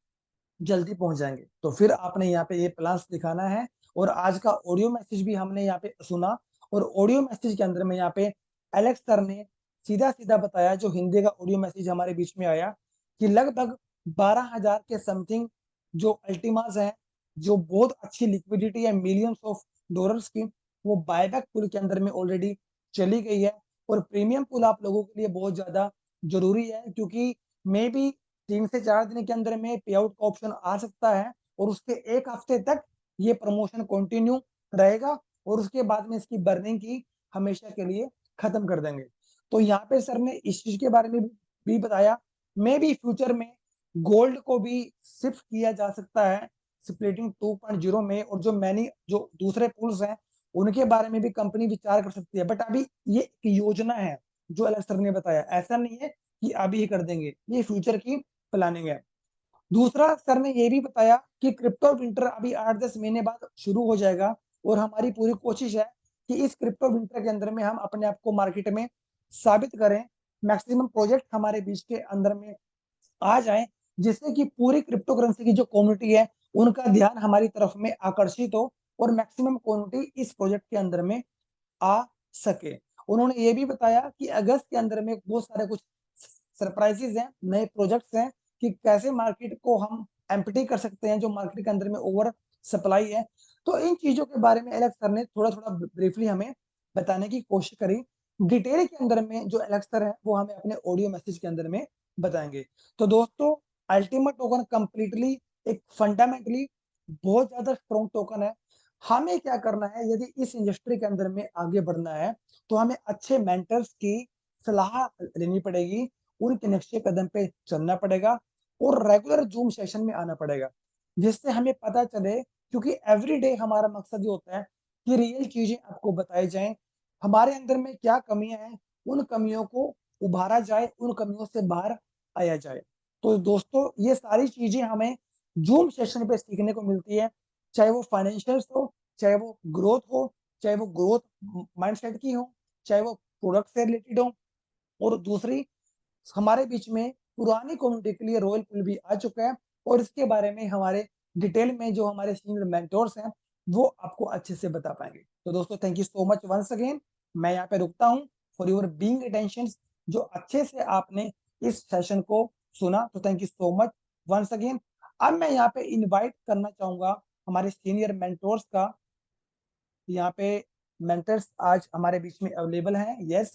जल्दी पहुंच जाएंगे। तो फिर आपने यहाँ पे ये प्लान्स दिखाना है, और आज का ऑडियो मैसेज भी हमने यहाँ पे सुना, और ऑडियो मैसेज के अंदर में यहाँ पे एलेक्स सर ने सीधा सीधा बताया, जो हिंदी का ऑडियो मैसेज हमारे बीच में आया, कि लगभग 12,000 के समथिंग जो अल्टीमास है, जो बहुत अच्छी लिक्विडिटी है मिलियंस ऑफ डॉलर्स की, वो बायबैक पुल के अंदर में ऑलरेडी चली गई है। और प्रीमियम पुल आप लोगों के लिए बहुत ज्यादा जरूरी है, क्योंकि मे बी 3 से 4 दिन के अंदर में पे आउट का ऑप्शन आ सकता है, और उसके एक हफ्ते तक ये प्रमोशन कंटिन्यू रहेगा, और उसके बाद में इसकी बर्निंग की हमेशा के लिए खत्म कर देंगे। तो यहाँ पे सर ने इस चीज के बारे में भी बताया। मे बी फ्यूचर में गोल्ड को भी शिफ्ट किया जा सकता है स्प्लिटिंग 2.0 में, और जो मैनी जो दूसरे पूल्स हैं उनके बारे में भी कंपनी विचार कर सकती है। बट अभी ये एक योजना है जो अलग सर ने बताया, ऐसा नहीं है कि अभी ही कर देंगे, ये फ्यूचर की प्लानिंग है। दूसरा सर ने ये भी बताया कि क्रिप्टो विंटर अभी 8-10 महीने बाद शुरू हो जाएगा, और हमारी पूरी कोशिश है कि इस क्रिप्टो विंटर के अंदर में हम अपने आप को मार्केट में साबित करें, मैक्सिमम प्रोजेक्ट हमारे बीच के अंदर में आ जाए, जिससे कि पूरी क्रिप्टो करेंसी की जो कम्युनिटी है उनका ध्यान हमारी तरफ में आकर्षित हो, और मैक्सिमम कम्युनिटी इस प्रोजेक्ट के अंदर में आ सके। उन्होंने ये भी बताया कि अगस्त के अंदर में बहुत सारे कुछ सरप्राइजेस हैं, नए प्रोजेक्ट्स हैं, कि कैसे मार्केट को हम एम्प्टी कर सकते हैं जो मार्केट के अंदर में ओवर सप्लाई है। तो इन चीजों के बारे में एलेक्स सर ने थोड़ा थोड़ा ब्रीफली हमें बताने की कोशिश करी। डिटेल के अंदर में जो एलेक्स सर है वो हमें अपने ऑडियो मैसेज के अंदर में बताएंगे। तो दोस्तों, अल्टीमेट टोकन कंप्लीटली एक फंडामेंटली बहुत ज्यादा स्ट्रॉन्ग टोकन है। हमें क्या करना है, यदि इस इंडस्ट्री के अंदर में आगे बढ़ना है, तो हमें अच्छे मेंटर्स की सलाह लेनी पड़ेगी, उनके नक्शे कदम पे चलना पड़ेगा, और रेगुलर जूम सेशन में आना पड़ेगा, जिससे हमें पता चले। क्योंकि एवरीडे हमारा मकसद ये होता है कि रियल चीजें आपको बताई जाएं, हमारे अंदर में क्या कमियां हैं, उन कमियों को उभारा जाए, उन कमियों से बाहर आया जाए। तो दोस्तों, ये सारी चीजें हमें जूम सेशन पे सीखने को मिलती है, चाहे वो फाइनेंशियल हो, चाहे वो ग्रोथ हो, चाहे वो ग्रोथ माइंडसेट की हो, चाहे वो प्रोडक्ट से रिलेटेड हो। और दूसरी, हमारे बीच में पुरानी कम्युनिटी के लिए रॉयल पुल भी आ चुका है, और इसके बारे में हमारे डिटेल में जो हमारे सीनियर मेंटोर्स हैं वो आपको अच्छे से बता पाएंगे। तो दोस्तों, thank you so much once again. मैं यहाँ पे रुकता हूँ फॉर योर बीइंग अटेंशन, जो अच्छे से आपने इस सेशन को सुना, तो thank you so much once again. अब मैं यहाँ पे इनवाइट करना चाहूंगा हमारे सीनियर मेंटोर्स का। यहाँ पे मेंटर्स आज हमारे बीच में अवेलेबल हैं। यस,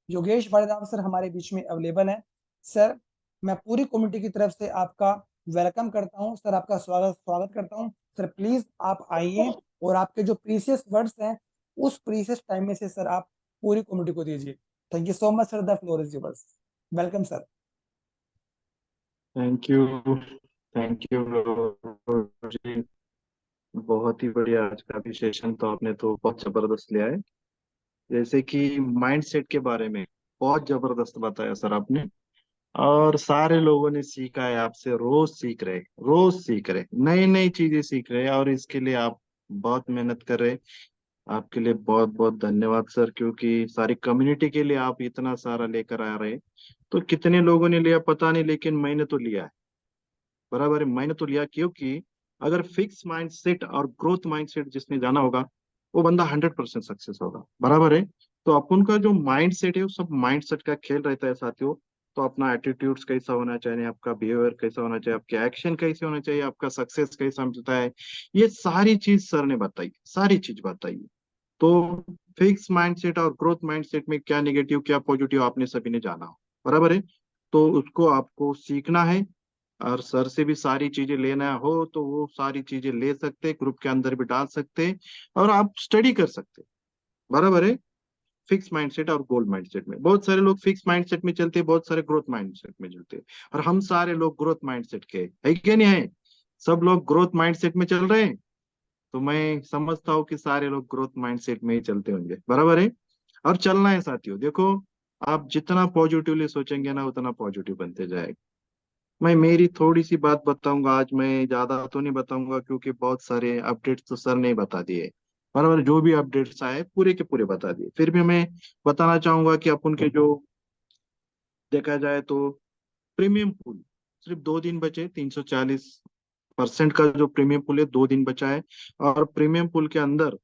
योगेश भाईराव सर हमारे बीच में अवेलेबल हैं। सर, मैं पूरी कम्युनिटी की तरफ से आपका वेलकम करता हूं सर, आपका स्वागत स्वागत करता हूं सर। प्लीज आप आइए, और आपके जो प्रीसियस वर्ड्स हैं उस प्रीसियस टाइम में से सर आप पूरी कम्युनिटी को दीजिए। Thank you so much sir, the floor is yours. Welcome sir. Thank you. Thank you जी। बहुत ही बढ़िया, आज का भी सेशन तो आपने तो बहुत जबरदस्त लिया है। जैसे कि माइंड सेट के बारे में बहुत जबरदस्त बताया सर आपने, और सारे लोगों ने सीखा है आपसे, रोज सीख रहे, नई नई चीजें सीख रहे हैं, और इसके लिए आप बहुत मेहनत कर रहे हैं। आपके लिए बहुत बहुत धन्यवाद सर, क्योंकि सारी कम्युनिटी के लिए आप इतना सारा लेकर आ रहे हैं। तो कितने लोगों ने लिया पता नहीं, लेकिन मैंने तो लिया है। बराबर है, मैंने तो लिया, क्योंकि अगर फिक्स माइंड सेट और ग्रोथ माइंड सेट जिसने जाना होगा, वो बंदा 100% सक्सेस होगा। बराबर है। तो अपन का जो माइंड सेट है वो सब माइंड सेट का खेल रहता है साथियों। तो अपना एटीट्यूड्स कैसा होना चाहिए, आपका बिहेवियर कैसा होना चाहिए, आपके एक्शन कैसे होना चाहिए, आपका सक्सेस कैसा मिलता है, ये सारी चीज सर ने बताई, सारी चीज बताई। तो फिक्स माइंडसेट और ग्रोथ माइंडसेट में क्या नेगेटिव क्या पॉजिटिव आपने सभी ने जाना हो। बराबर है। तो उसको आपको सीखना है, और सर से भी सारी चीजें लेना हो तो वो सारी चीजें ले सकते, ग्रुप के अंदर भी डाल सकते, और आप स्टडी कर सकते। बराबर है। फिक्स माइंडसेट और गोल्ड माइंडसेट में बहुत सारे लोग फिक्स माइंडसेट में चलते हैं, बहुत सारे ग्रोथ माइंडसेट में चलते हैं, और हम सारे लोग ग्रोथ माइंडसेट के है क्या नहीं है। सब लोग ग्रोथ माइंडसेट में चल रहे हैं, तो मैं समझता हूँ कि सारे लोग ग्रोथ माइंडसेट में ही चलते होंगे। बराबर है। और चलना है साथियों, देखो आप जितना पॉजिटिवली सोचेंगे ना उतना पॉजिटिव बनते जाएगा। मैं मेरी थोड़ी सी बात बताऊंगा आज, मैं ज्यादा तो नहीं बताऊंगा क्योंकि बहुत सारे अपडेट्स तो सर ने बता दिए। बराबर, जो भी अपडेट्स आए पूरे के पूरे बता दिए। फिर भी मैं बताना चाहूंगा कि अपन के जो देखा जाए तो प्रीमियम पूल सिर्फ 2 दिन बचे, 340 परसेंट का जो प्रीमियम पूल है 2 दिन बचा है, और प्रीमियम पूल के अंदर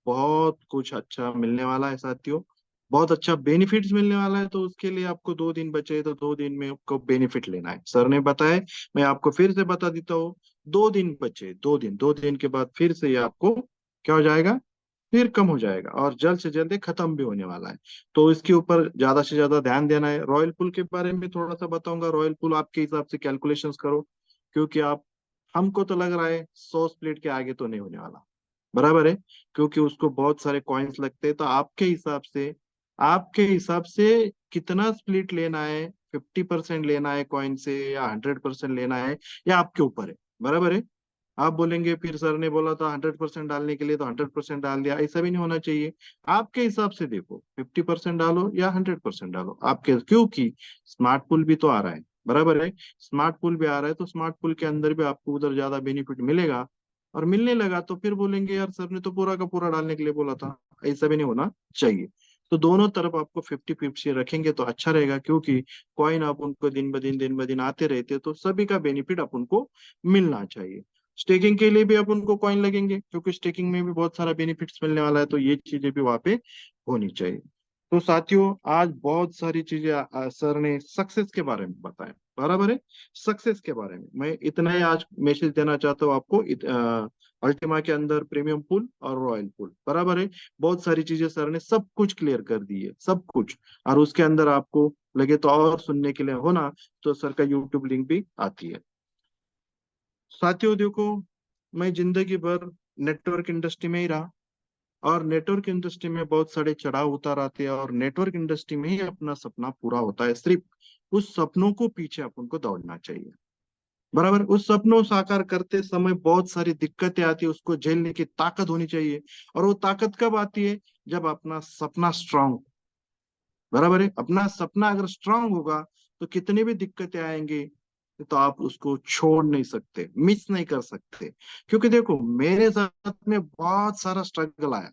बहुत कुछ अच्छा मिलने वाला है साथियों, बहुत अच्छा बेनिफिट्स मिलने वाला है। तो उसके लिए आपको 2 दिन बचे, तो 2 दिन में आपको बेनिफिट लेना है। सर ने बताया, मैं आपको फिर से बता देता हूँ। 2 दिन बचे, 2 दिन, 2 दिन के बाद फिर से ये आपको क्या हो जाएगा, फिर कम हो जाएगा, और जल्द से जल्द ये खत्म भी होने वाला है। तो इसके ऊपर ज्यादा से ज्यादा ध्यान देना है। रॉयल पुल के बारे में थोड़ा सा बताऊंगा। रॉयल पुल आपके हिसाब से कैलकुलेशंस करो, क्योंकि आप, हमको तो लग रहा है 100 स्प्लिट के आगे तो नहीं होने वाला, बराबर है, क्योंकि उसको बहुत सारे कॉइन्स लगते हैं। तो आपके हिसाब से कितना स्प्लिट लेना है, 50% लेना है कॉइन से या 100% लेना है, या आपके ऊपर है, बराबर है। आप बोलेंगे फिर सर ने बोला था 100% डालने के लिए, तो 100% डाल दिया, ऐसा भी नहीं होना चाहिए। आपके हिसाब से देखो, 50% डालो या 100% डालो आपके, क्योंकि स्मार्ट पुल भी तो आ रहा है, बराबर है। स्मार्ट पुल भी आ रहा है, तो स्मार्ट पुल के अंदर भी आपको उधर ज्यादा बेनिफिट मिलेगा, और मिलने लगा तो फिर बोलेंगे यार सर ने तो पूरा का पूरा डालने के लिए बोला था। ऐसा भी नहीं होना चाहिए। तो दोनों तरफ आपको 50-50 रखेंगे तो अच्छा रहेगा, क्योंकि कॉइन आप उनको दिन ब दिन आते रहते, तो सभी का बेनिफिट आप उनको मिलना चाहिए। स्टेकिंग के लिए भी आप उनको कॉइन लगेंगे, क्योंकि स्टेकिंग में भी बहुत सारा बेनिफिट्स मिलने वाला है, तो ये चीजें भी वहां पे होनी चाहिए। तो साथियों, आज बहुत सारी चीजें सर ने सक्सेस के बारे में बताया, बराबर है। सक्सेस के बारे में मैं इतना ही आज मैसेज देना चाहता हूँ आपको। अल्टीमा के अंदर प्रीमियम पूल और रॉयल पूल, बराबर है। बहुत सारी चीजें सर ने सब कुछ क्लियर कर दी है, सब कुछ। और उसके अंदर आपको लगे तो और सुनने के लिए होना, तो सर का यूट्यूब लिंक भी आती है। साथियों देखो, मैं जिंदगी भर नेटवर्क इंडस्ट्री में ही रहा, और नेटवर्क इंडस्ट्री में बहुत सारे चढ़ाव उतार आते हैं, और नेटवर्क इंडस्ट्री में ही अपना सपना पूरा होता है। सिर्फ उस सपनों को पीछे अपन को दौड़ना चाहिए, बराबर। उस सपनों साकार करते समय बहुत सारी दिक्कतें आती है, उसको झेलने की ताकत होनी चाहिए। और वो ताकत कब आती है, जब अपना सपना स्ट्रांग, बराबर है। अपना सपना अगर स्ट्रांग होगा, तो कितनी भी दिक्कतें आएंगी, तो आप उसको छोड़ नहीं सकते, मिस नहीं कर सकते। क्योंकि देखो, मेरे साथ में बहुत सारा स्ट्रगल आया,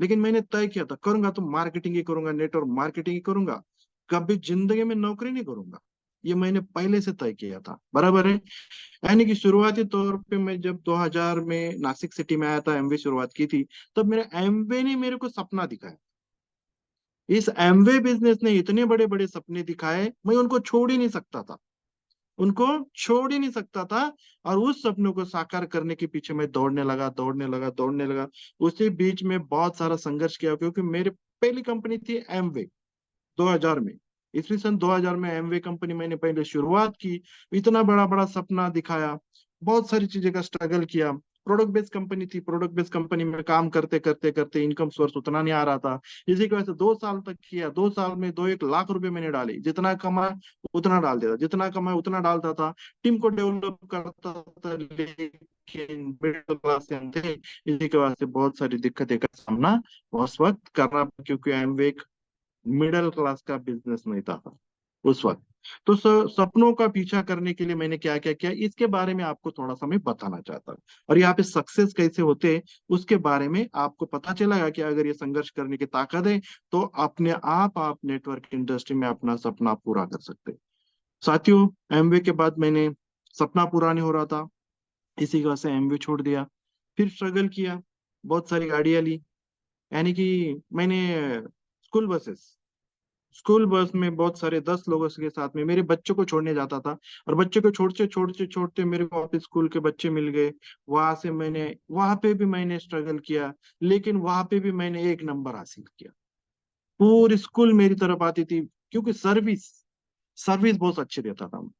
लेकिन मैंने तय किया था करूंगा तो मार्केटिंग ही करूंगा, नेटवर्क मार्केटिंग ही करूंगा, कभी जिंदगी में नौकरी नहीं करूंगा। ये मैंने पहले से तय किया था, बराबर है। यानी कि शुरुआती तौर पे मैं जब 2000 में नासिक सिटी में आया था, एमवे शुरुआत की थी, तब मेरा एमवे ने मेरे को सपना दिखाया। इस एमवे बिजनेस ने इतने बड़े बड़े सपने दिखाए, मैं उनको छोड़ ही नहीं सकता था, उनको छोड़ ही नहीं सकता था। और उस सपनों को साकार करने के पीछे मैं दौड़ने लगा, दौड़ने लगा, दौड़ने लगा। उसी बीच में बहुत सारा संघर्ष किया, क्योंकि मेरी पहली कंपनी थी एमवे, 2000 में, ईस्वी सन 2000 में एमवे कंपनी मैंने पहले शुरुआत की। इतना बड़ा बड़ा सपना दिखाया, बहुत सारी चीजें का स्ट्रगल किया। प्रोडक्ट बेस्ड कंपनी थी, प्रोडक्ट बेस्ड कंपनी में काम करते करते करते इनकम सोर्स उतना नहीं आ रहा था। इसी की वजह से 2 साल तक किया, 2 साल में 2-1 लाख रुपए मैंने डाले, जितना कमाया उतना डाल देता, जितना कमाया उतना डालता था, टीम को डेवलप करता था, लेकिन मिडिल क्लास से हम थे। इसी की वजह से बहुत सारी दिक्कतें का सामना उस वक्त करना, क्योंकि एमवे मिडिल क्लास का बिजनेस नहीं था उस वक्त। तो सपनों का पीछा करने के लिए मैंने क्या क्या किया, इसके बारे में आपको थोड़ा सा मैं बताना चाहता हूँ। और यहाँ पे सक्सेस कैसे होते हैं, उसके बारे में आपको पता चलेगा कि अगर ये संघर्ष करने की ताकत है, तो अपने आप नेटवर्क इंडस्ट्री में अपना सपना पूरा कर सकते हैं। साथियों, एमवे के बाद मैंने, सपना पूरा नहीं हो रहा था, इसी की वजह से एमवे छोड़ दिया। फिर स्ट्रगल किया, बहुत सारी गाड़ियां ली। यानी कि मैंने स्कूल बसेस स्कूल बस में बहुत सारे 10 लोगों के साथ में मेरे बच्चों को छोड़ने जाता था, और बच्चे को छोड़ते छोड़ते छोड़ते मेरे को वापस स्कूल के बच्चे मिल गए। वहां पे भी मैंने स्ट्रगल किया, लेकिन वहां पे भी मैंने 1 नंबर हासिल किया। पूरी स्कूल मेरी तरफ आती थी, क्योंकि सर्विस सर्विस बहुत अच्छी देता था मैं।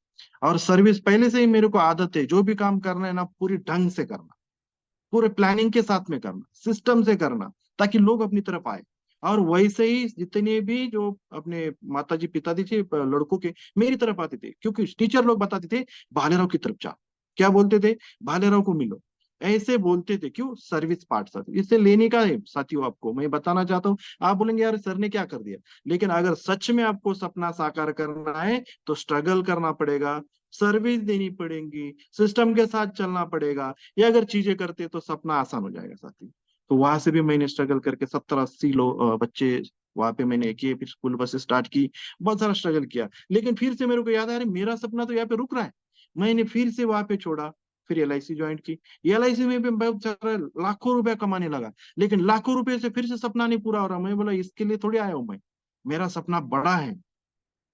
और सर्विस पहले से ही मेरे को आदत है, जो भी काम करना है ना पूरी ढंग से करना, पूरे प्लानिंग के साथ में करना, सिस्टम से करना, ताकि लोग अपनी तरफ आए। और वैसे ही जितने भी जो अपने माताजी पिताजी थे लड़कों के, मेरी तरफ आते थे, क्योंकि टीचर लोग बताते थे भालेराव की तरफ जा, क्या बोलते थे, भालेराव को मिलो, ऐसे बोलते थे। क्यों, सर्विस पार्ट साथ इससे लेने का है साथियों। आपको मैं बताना चाहता हूँ, आप बोलेंगे यार सर ने क्या कर दिया, लेकिन अगर सच में आपको सपना साकार करना है, तो स्ट्रगल करना पड़ेगा, सर्विस देनी पड़ेगी, सिस्टम के साथ चलना पड़ेगा। ये अगर चीजें करते तो सपना आसान हो जाएगा साथी। तो वहां से भी मैंने स्ट्रगल करके 70-80 लोग बच्चे वहां पे मैंने किए, फिर स्कूल बस स्टार्ट की, बहुत सारा स्ट्रगल किया। लेकिन फिर से मेरे को याद आया, अरे मेरा सपना तो यहाँ पे रुक रहा है। मैंने फिर से वहां पे छोड़ा, फिर LIC ज्वाइन की। LIC में भी बहुत सारा लाखों रुपया कमाने लगा, लेकिन लाखों रुपए से फिर से सपना नहीं पूरा हो रहा। मैं बोला इसके लिए थोड़ी आया हूं मैं, मेरा सपना बड़ा है,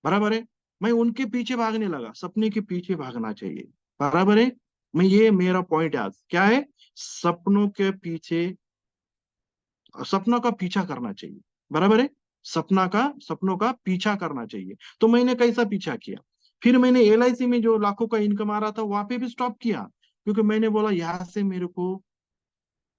बराबर है। मैं उनके पीछे भागने लगा, सपने के पीछे भागना चाहिए, बराबर है। मैं, ये मेरा पॉइंट है आज क्या है, सपनों के पीछे, सपनों का पीछा करना चाहिए, बराबर है। सपनों का पीछा करना चाहिए। तो मैंने कैसा पीछा किया, फिर मैंने LIC में जो लाखों का इनकम आ रहा था वहां पे भी स्टॉप किया, क्योंकि मैंने बोला यहाँ से मेरे को,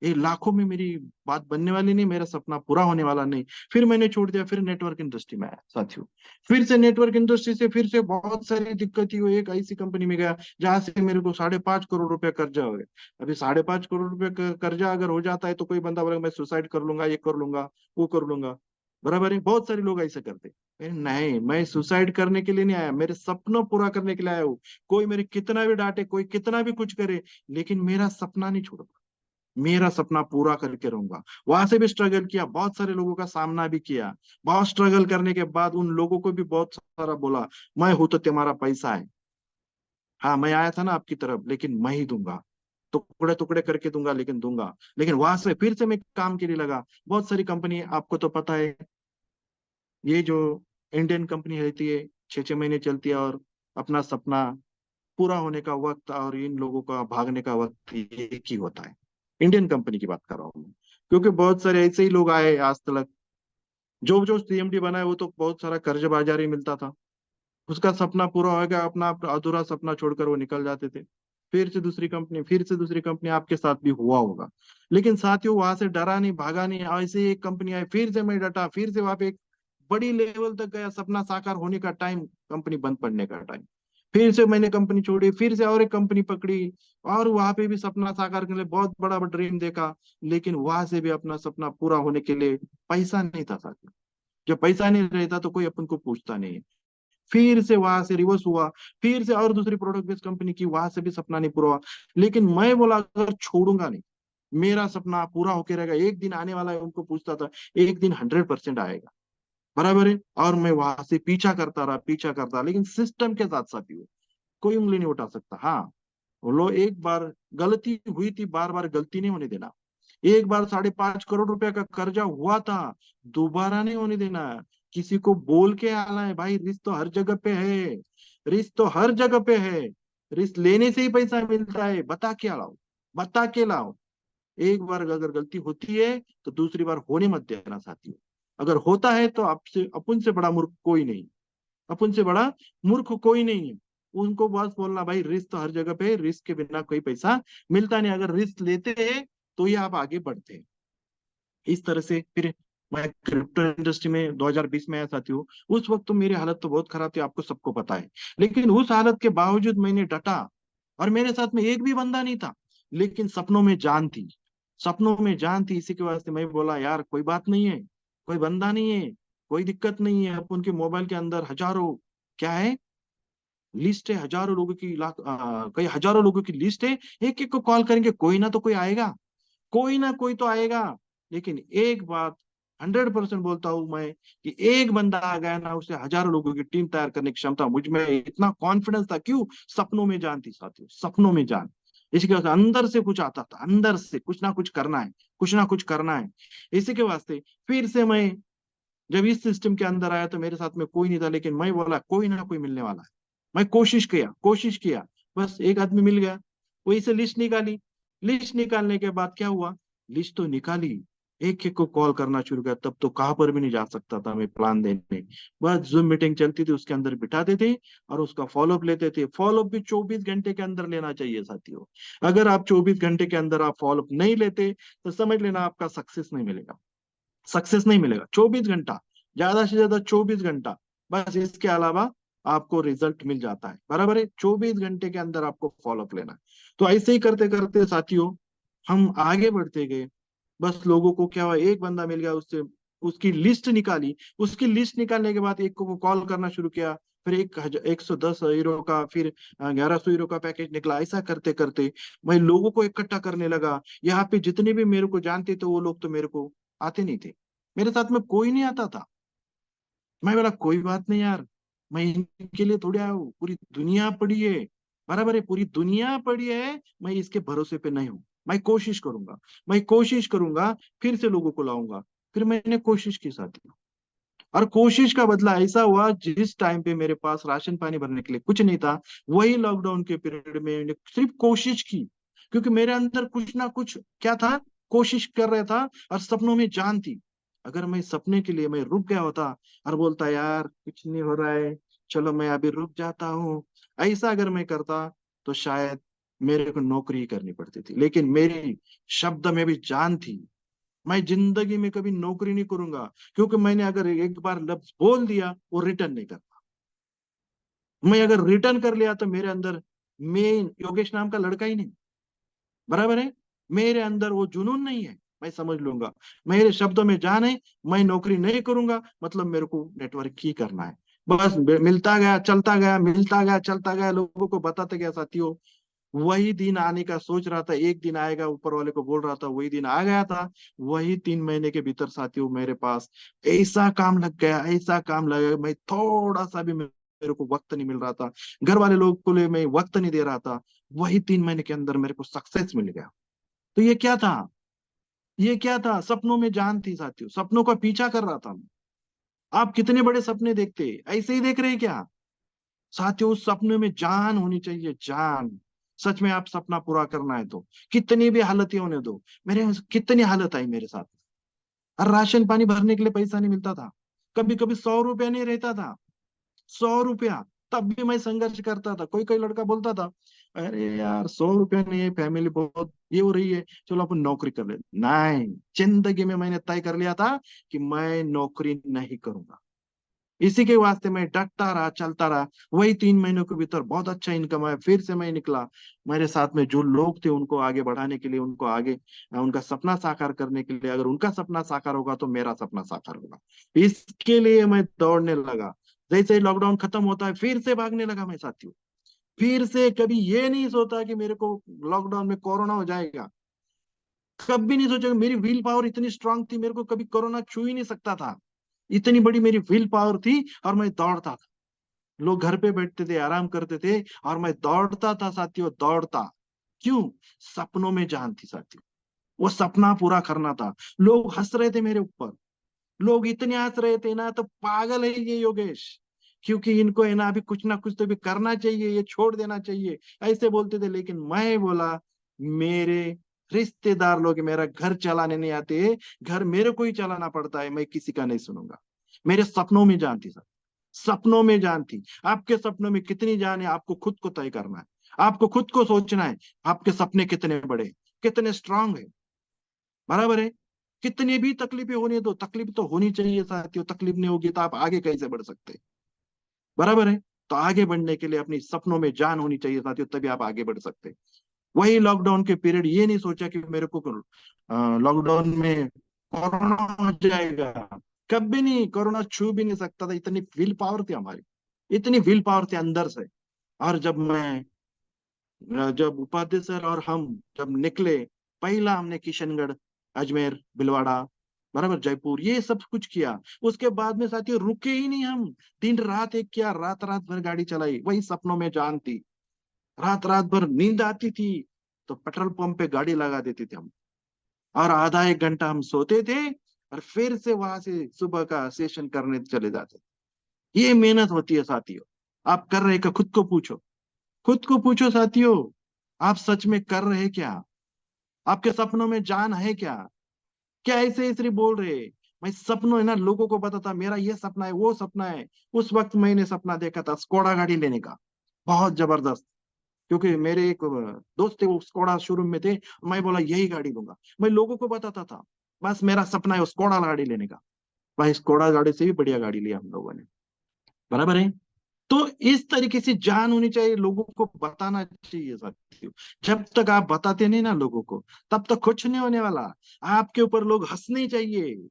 ये लाखों में मेरी बात बनने वाली नहीं, मेरा सपना पूरा होने वाला नहीं। फिर मैंने छोड़ दिया, फिर नेटवर्क इंडस्ट्री में आया साथियों। फिर से नेटवर्क इंडस्ट्री से फिर से बहुत सारी दिक्कत हुई, एक ऐसी कंपनी में गया जहां से मेरे को 5.5 करोड़ रुपया कर्जा हो गया। अभी 5.5 करोड़ रुपया कर्जा अगर हो जाता है तो कोई बंदा बोलेगा मैं सुसाइड कर लूंगा, ये कर लूंगा, वो कर लूंगा, बराबर है। बहुत सारे लोग ऐसे करते। नहीं, मैं सुसाइड करने के लिए नहीं आया, मेरे सपनों पूरा करने के लिए आया हूँ। कोई मेरे कितना भी डांटे, कोई कितना भी कुछ करे, लेकिन मेरा सपना नहीं छोड़ूंगा, मेरा सपना पूरा करके रहूंगा। वहां से भी स्ट्रगल किया, बहुत सारे लोगों का सामना भी किया। बहुत स्ट्रगल करने के बाद उन लोगों को भी बहुत सारा बोला, मैं हूं तो तुम्हारा पैसा है, हाँ मैं आया था ना आपकी तरफ, लेकिन मैं ही दूंगा, टुकड़े टुकड़े करके दूंगा, लेकिन दूंगा। लेकिन वहां से फिर से मैं काम के लिए लगा। बहुत सारी कंपनी, आपको तो पता है, ये जो इंडियन कंपनी रहती है 6 6 महीने चलती है, और अपना सपना पूरा होने का वक्त और इन लोगों का भागने का वक्त एक ही होता है। इंडियन कंपनी की बात कर रहा हूँ मैं, क्योंकि बहुत सारे ऐसे ही लोग आए आज तक। जो जो CMD बना है वो तो बहुत सारा कर्ज बाजारी मिलता था, उसका सपना पूरा हो गया, अपना अपना अधूरा सपना छोड़कर वो निकल जाते थे। फिर से दूसरी कंपनी, फिर से दूसरी कंपनी, आपके साथ भी हुआ होगा। लेकिन साथियों वहां से डरा नहीं, भागा नहीं, ऐसे ही एक कंपनी आई, फिर से मैं डटा, फिर से वहां पे एक बड़ी लेवल तक गया, सपना साकार होने का टाइम, कंपनी बंद पड़ने का टाइम। फिर से मैंने कंपनी छोड़ी, फिर से और एक कंपनी पकड़ी, और वहां पे भी सपना साकार करने के लिए बहुत बड़ा ड्रीम देखा। लेकिन वहां से भी अपना सपना पूरा होने के लिए पैसा नहीं था साथियों। जब पैसा नहीं रहता तो कोई अपन को पूछता नहीं है। फिर से वहां से रिवर्स हुआ, फिर से और दूसरी प्रोडक्ट बेस्ड कंपनी की, वहां से भी सपना नहीं पूरा हुआ। लेकिन मैं बोला अगर छोड़ूंगा नहीं, मेरा सपना पूरा होके रहेगा, एक दिन आने वाला है, उनको पूछता था, एक दिन 100% आएगा, बराबर है। और मैं वहां से पीछा करता रहा, पीछा करता, लेकिन सिस्टम के साथ साथ ही हुआ, कोई उंगली नहीं उठा सकता। हाँ, बोलो एक बार गलती हुई थी, बार बार गलती नहीं होने देना। एक बार 5.5 करोड़ रुपया का कर्जा हुआ था, दोबारा नहीं होने देना। किसी को बोल के आना है भाई, रिस्क तो हर जगह पे है, रिस्क तो हर जगह पे है, रिस्क लेने से ही पैसा मिलता है, बता के लाओ, बता के लाओ। एक बार अगर गलती होती है तो दूसरी बार होने मत देना साथियों। अगर होता है तो आपसे, अपन से बड़ा मूर्ख कोई नहीं, अपन से बड़ा मूर्ख कोई नहीं है। उनको बस बोलना भाई रिस्क तो हर जगह पे है, रिस्क के बिना कोई पैसा मिलता नहीं, अगर रिस्क लेते हैं तो ही आप आगे बढ़ते हैं। इस तरह से फिर मैं क्रिप्टो इंडस्ट्री में 2020 में आया साथियों। उस वक्त तो मेरी हालत तो बहुत खराब थी, आपको सबको पता है। लेकिन उस हालत के बावजूद मैंने डटा, और मेरे साथ में एक भी बंदा नहीं था, लेकिन सपनों में जान थी, सपनों में जान थी। इसी के वास्ते मैं बोला यार कोई बात नहीं है, कोई बंदा नहीं है, कोई दिक्कत नहीं है। अपन के मोबाइल के अंदर हजारों, क्या है, लिस्ट है, हजारों लोगों की, कई हजारों लोगों की लिस्ट है। एक एक को कॉल करेंगे, कोई ना तो कोई आएगा, कोई ना कोई तो आएगा। लेकिन एक बात 100% बोलता हूं मैं, कि एक बंदा आ गया ना, उसे हजारों लोगों की टीम तैयार करने की क्षमता मुझ में, इतना कॉन्फिडेंस था। क्यों? सपनों में जान थी साथियों, सपनों में जान। इसी के वास्ते अंदर से कुछ आता था, अंदर से कुछ ना कुछ करना है, कुछ ना कुछ करना है। इसी के वास्ते फिर से मैं जब इस सिस्टम के अंदर आया तो मेरे साथ में कोई नहीं था, लेकिन मैं बोला कोई ना कोई मिलने वाला है। मैं कोशिश किया, कोशिश किया, बस एक आदमी मिल गया। वही से लिस्ट निकाली। लिस्ट निकालने के बाद क्या हुआ, लिस्ट तो निकाली, एक एक को कॉल करना शुरू किया। तब तो कहाँ पर भी नहीं जा सकता था मैं प्लान देने, बस जूम मीटिंग चलती थी, उसके अंदर बिठाते थे और उसका फॉलोअप लेते थे। फॉलोअप भी 24 घंटे के अंदर लेना चाहिए साथियों। अगर आप 24 घंटे के अंदर आप फॉलोअप नहीं लेते तो समझ लेना आपका सक्सेस नहीं मिलेगा, सक्सेस नहीं मिलेगा। 24 घंटा, ज्यादा से ज्यादा 24 घंटा, बस इसके अलावा आपको रिजल्ट मिल जाता है, बराबर है। 24 घंटे के अंदर आपको फॉलोअप लेना है। तो ऐसे ही करते करते साथियों हम आगे बढ़ते गए। बस लोगों को क्या हुआ, एक बंदा मिल गया, उससे उसकी लिस्ट निकाली। उसकी लिस्ट निकालने के बाद एक को कॉल करना शुरू किया। फिर 110 यूरो का, फिर 1100 यूरो का पैकेज निकला। ऐसा करते करते मैं लोगों को इकट्ठा करने लगा। यहाँ पे जितने भी मेरे को जानते थे वो लोग तो मेरे को आते नहीं थे, मेरे साथ में कोई नहीं आता था। मैं बोला कोई बात नहीं यार, मैं इनके लिए थोड़ी आया हूँ, पूरी दुनिया पड़ी है, बराबर है, पूरी दुनिया पड़ी है, मैं इसके भरोसे पे नहीं हूं। मैं कोशिश करूंगा, मैं कोशिश करूंगा, फिर से लोगों को लाऊंगा। फिर मैंने कोशिश की साथियों, और कोशिश का बदला ऐसा हुआ, जिस टाइम पे मेरे पास राशन पानी भरने के लिए कुछ नहीं था, वही लॉकडाउन के पीरियड में मैंने सिर्फ कोशिश की, क्योंकि मेरे अंदर कुछ ना कुछ क्या था, कोशिश कर रहा था, और सपनों में जान थी। अगर मैं सपने के लिए मैं रुक गया होता और बोलता यार कुछ नहीं हो रहा है, चलो मैं अभी रुक जाता हूँ, ऐसा अगर मैं करता, तो शायद मेरे को नौकरी करनी पड़ती थी। लेकिन मेरी शब्द में भी जान थी, मैं जिंदगी में कभी नौकरी नहीं करूंगा, क्योंकि मैंने अगर एक बार लफ्ज बोल दिया, वो रिटर्न नहीं करता। मैं अगर रिटर्न कर लिया तो मेरे अंदर, मैं योगेश नाम का लड़का ही नहीं, बराबर है, मेरे अंदर वो जुनून नहीं है। मैं समझ लूंगा, मेरे शब्दों में जान है, मैं नौकरी नहीं करूंगा, मतलब मेरे को नेटवर्क ही करना है। बस मिलता गया चलता गया, मिलता गया चलता गया, लोगों को बताते गया साथियों। वही दिन आने का सोच रहा था, एक दिन आएगा, ऊपर वाले को बोल रहा था, वही दिन आ गया था। वही 3 महीने के भीतर साथियों मेरे पास ऐसा काम लग गया, ऐसा काम लग गया, मैं थोड़ा सा भी मेरे को वक्त नहीं मिल रहा था, घर वाले लोग को लिए मैं वक्त नहीं दे रहा था। वही 3 महीने के अंदर मेरे को सक्सेस मिल गया। तो ये क्या था, ये क्या था, सपनों में जान थी साथियों, सपनों का पीछा कर रहा था मैं। आप कितने बड़े सपने देखते, ऐसे ही देख रहे हैं क्या साथियों? उस सपने में जान होनी चाहिए, जान। सच में आप सपना पूरा करना है तो कितनी भी हालत ही होने दो। मेरे कितनी हालत आई मेरे साथ, और राशन पानी भरने के लिए पैसा नहीं मिलता था, कभी कभी 100 रुपया नहीं रहता था, 100 रुपया। तब भी मैं संघर्ष करता था। कोई कोई लड़का बोलता था अरे यार 100 रुपया नहीं है, फैमिली बहुत ये हो रही है, चलो अपन नौकरी कर ले। नहीं, जिंदगी में मैंने तय कर लिया था कि मैं नौकरी नहीं करूंगा। इसी के वास्ते मैं डटता रहा, चलता रहा। वही 3 महीनों के भीतर बहुत अच्छा इनकम आया, फिर से मैं निकला। मेरे साथ में जो लोग थे उनको आगे बढ़ाने के लिए, उनको आगे उनका सपना साकार करने के लिए, अगर उनका सपना साकार होगा तो मेरा सपना साकार होगा, इसके लिए मैं दौड़ने लगा। जैसे ही लॉकडाउन खत्म होता है, फिर से भागने लगा मैं साथियों। फिर से कभी ये नहीं सोचा कि मेरे को लॉकडाउन में कोरोना हो जाएगा, कभी नहीं सोचा। मेरी विल पावर इतनी स्ट्रांग थी, मेरे को कभी कोरोना छू ही नहीं सकता था, इतनी बड़ी मेरी विल पावर थी। और मैं दौड़ता था, लोग घर पे बैठते थे, आराम करते थे, और मैं दौड़ता था साथियों, दौड़ता। क्यों? सपनों में जान थी साथियों, वो सपना पूरा करना था। लोग हंस रहे थे मेरे ऊपर, लोग इतने हंस रहे थे ना, तो पागल है ये योगेश, क्योंकि इनको है ना अभी कुछ ना कुछ तो भी करना चाहिए, ये छोड़ देना चाहिए, ऐसे बोलते थे। लेकिन मैं बोला मेरे रिश्तेदार लोग मेरा घर चलाने नहीं आते, घर मेरे को ही चलाना पड़ता है, मैं किसी का नहीं सुनूंगा। मेरे सपनों में जान थी सर, सपनों में जान थी। आपके सपनों में कितनी जान है, आपको खुद को तय करना है, आपको खुद को सोचना है, आपके सपने कितने बड़े, कितने स्ट्रांग है, बराबर है। कितनी भी तकलीफें होने दो, तकलीफ तो होनी चाहिए साथियों, तकलीफ नहीं होगी तो आप आगे कैसे बढ़ सकते, बराबर है। तो आगे बढ़ने के लिए अपनी सपनों में जान होनी चाहिए साथियों, तभी आप आगे बढ़ सकते। वही लॉकडाउन के पीरियड, ये नहीं सोचा कि मेरे को लॉकडाउन में कोरोना हो जाएगा, कभी नहीं, कोरोना छू भी नहीं सकता था, इतनी विल पावर थी हमारी, इतनी विल पावर थी अंदर से। और जब उपाध्याय सर और हम जब निकले, पहला हमने किशनगढ़, अजमेर, भिलवाड़ा, बराबर, जयपुर, ये सब कुछ किया। उसके बाद में साथियों रुके ही नहीं हम, दिन रात एक किया, रात रात भर गाड़ी चलाई, वही सपनों में जान थी। रात रात भर नींद आती थी तो पेट्रोल पंप पे गाड़ी लगा देते थे हम, और आधा एक घंटा हम सोते थे, और फिर से वहां से सुबह का सेशन करने चले जाते थे। ये मेहनत होती है साथियों। आप कर रहे का खुद को पूछो, खुद को पूछो साथियों, आप सच में कर रहे क्या? आपके सपनों में जान है क्या? क्या ऐसे ही सिर्फ बोल रहे? मैं सपनों है ना, लोगों को बताता मेरा ये सपना है, वो सपना है। उस वक्त मैंने सपना देखा था स्कोडा गाड़ी लेने का, बहुत जबरदस्त। क्योंकि मेरे एक दोस्त थे, वो स्कोडा शोरूम में थे, मैं बोला यही गाड़ी लूंगा। मैं लोगों को बताता था बस मेरा सपना है स्कोडा गाड़ी लेने का। भाई स्कोडा गाड़ी से भी बढ़िया गाड़ी लिया हम लोगों ने, बराबर है। तो इस तरीके से जान होनी चाहिए, लोगों को बताना चाहिए साथियों। जब तक आप बताते नहीं ना लोगों को, तब तक कुछ नहीं होने वाला। आपके ऊपर लोग हंसने चाहिए,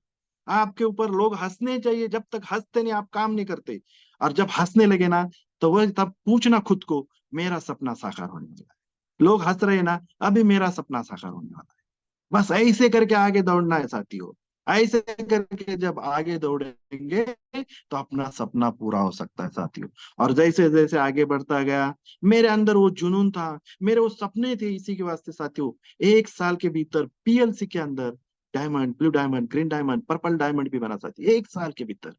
आपके ऊपर लोग हंसने चाहिए। जब तक हंसते नहीं आप काम नहीं करते, और जब हंसने लगे ना, तो वह तब पूछना खुद को मेरा सपना साकार होने वाला है। लोग हंस रहे हैं ना, अभी मेरा सपना साकार होने वाला है। बस ऐसे करके आगे दौड़ना है साथियों, ऐसे करके जब आगे दौड़ेंगे तो अपना सपना पूरा हो सकता है साथियों। और जैसे जैसे आगे बढ़ता गया, मेरे अंदर वो जुनून था, मेरे वो सपने थे, इसी के वास्ते साथियों 1 साल के भीतर पीएलसी के अंदर diamond, blue diamond, green diamond, purple diamond भी बना साथी 1 साल के भीतर।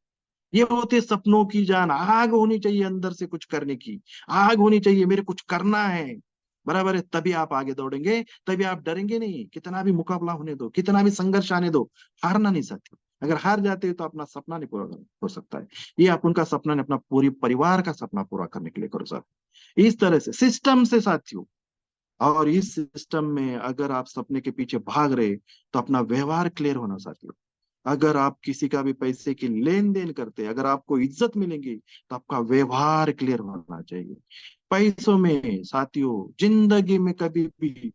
ये होते सपनों की जान, आग होनी चाहिए अंदर से कुछ करने की, आग होनी चाहिए, मेरे कुछ करना है। बराबर है, तभी आप आगे दौड़ेंगे, तभी आप डरेंगे नहीं। कितना भी मुकाबला होने दो, कितना भी संघर्ष आने दो, हारना नहीं साथी। अगर हार जाते हो तो अपना सपना नहीं पूरा हो सकता है। ये आप उनका सपना नहीं, अपना पूरी परिवार का सपना पूरा करने के लिए करो साथी, इस तरह से सिस्टम से साथियों। और इस सिस्टम में अगर आप सपने के पीछे भाग रहे तो अपना व्यवहार क्लियर होना साथियों। अगर आप किसी का भी पैसे की लेन देन करते, अगर आपको इज्जत मिलेंगी तो आपका व्यवहार क्लियर होना चाहिए। पैसों में साथियों, जिंदगी में कभी भी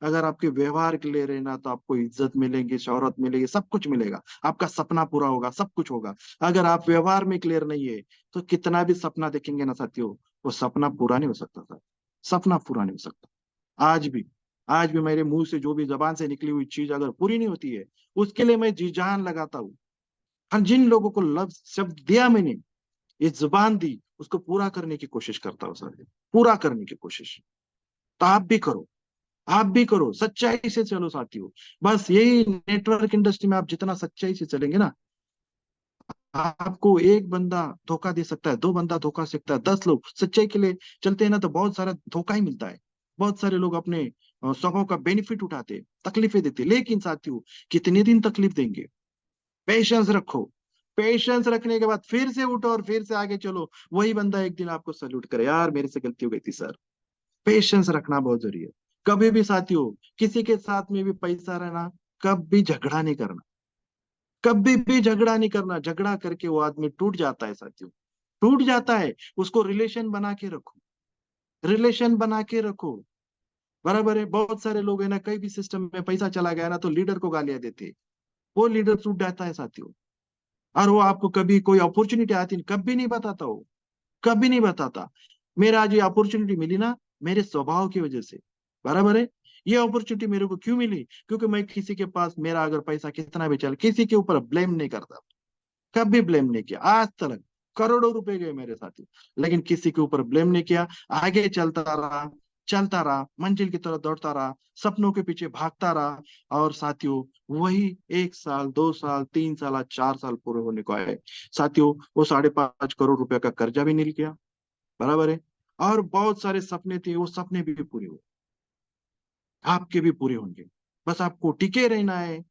अगर आपके व्यवहार क्लियर है ना, तो आपको इज्जत मिलेगी, शोहरत मिलेगी, सब कुछ मिलेगा, आपका सपना पूरा होगा, सब कुछ होगा। अगर आप व्यवहार में क्लियर नहीं है तो कितना भी सपना देखेंगे ना साथियों, वो सपना पूरा नहीं हो सकता था, सपना पूरा नहीं हो सकता। आज भी, आज भी मेरे मुंह से जो भी जबान से निकली हुई चीज अगर पूरी नहीं होती है, उसके लिए मैं जी जान लगाता हूँ। और जिन लोगों को लफ्ज शब्द दिया मैंने, ये जुबान दी, उसको पूरा करने की कोशिश करता हूँ सर, पूरा करने की कोशिश। तो आप भी करो, आप भी करो, सच्चाई से चलो साथियों। बस यही, नेटवर्क इंडस्ट्री में आप जितना सच्चाई से चलेंगे ना, आपको एक बंदा धोखा दे सकता है, दो बंदा धोखा दे सकता है, 10 लोग सच्चाई के लिए चलते हैं ना, तो बहुत सारा धोखा ही मिलता है। बहुत सारे लोग अपने स्वभाव का बेनिफिट उठाते, तकलीफें देते, लेकिन साथियों कितने दिन तकलीफ देंगे? पेशेंस रखो, पेशेंस रखने के बाद फिर से उठो और फिर से आगे चलो। वही बंदा एक दिन आपको सल्यूट करे, यार मेरे से गलती हो गई थी सर। पेशेंस रखना बहुत जरूरी है। कभी भी साथियों किसी के साथ में भी पैसा रहना, कभी झगड़ा नहीं करना, कभी भी झगड़ा नहीं करना। झगड़ा करके वो आदमी टूट जाता है साथियों, टूट जाता है। उसको रिलेशन बना के रखो, रिलेशन बना के रखो। बराबर है, बहुत सारे लोग है ना, कई भी सिस्टम में पैसा चला गया ना तो लीडर को गालियां देते, वो लीडर टूट जाता है साथियों। और वो आपको कभी कोई अपॉर्चुनिटी आती नहीं, कभी नहीं बताता वो, कभी नहीं बताता। मेरा आज ये अपॉर्चुनिटी मिली ना, मेरे स्वभाव की वजह से। बराबर है, ये अपॉर्चुनिटी मेरे को क्यों मिली? क्योंकि मैं किसी के पास, मेरा अगर पैसा कितना भी चल, किसी के ऊपर ब्लेम नहीं करता, कभी ब्लेम नहीं किया आज तक। करोड़ों रुपए गए मेरे साथी, लेकिन किसी के ऊपर ब्लेम नहीं किया। आगे चलता रहा, चलता रहा, मंजिल की तरफ दौड़ता रहा, सपनों के पीछे भागता रहा। और साथियों वही 1 साल, 2 साल, 3 साल, आज 4 साल पूरे होने को आए साथियों, वो 5.5 करोड़ रुपए का कर्जा भी मिल गया। बराबर है, और बहुत सारे सपने थे, वो सपने भी पूरे हुए, आपके भी पूरे होंगे। बस आपको टिके रहना है,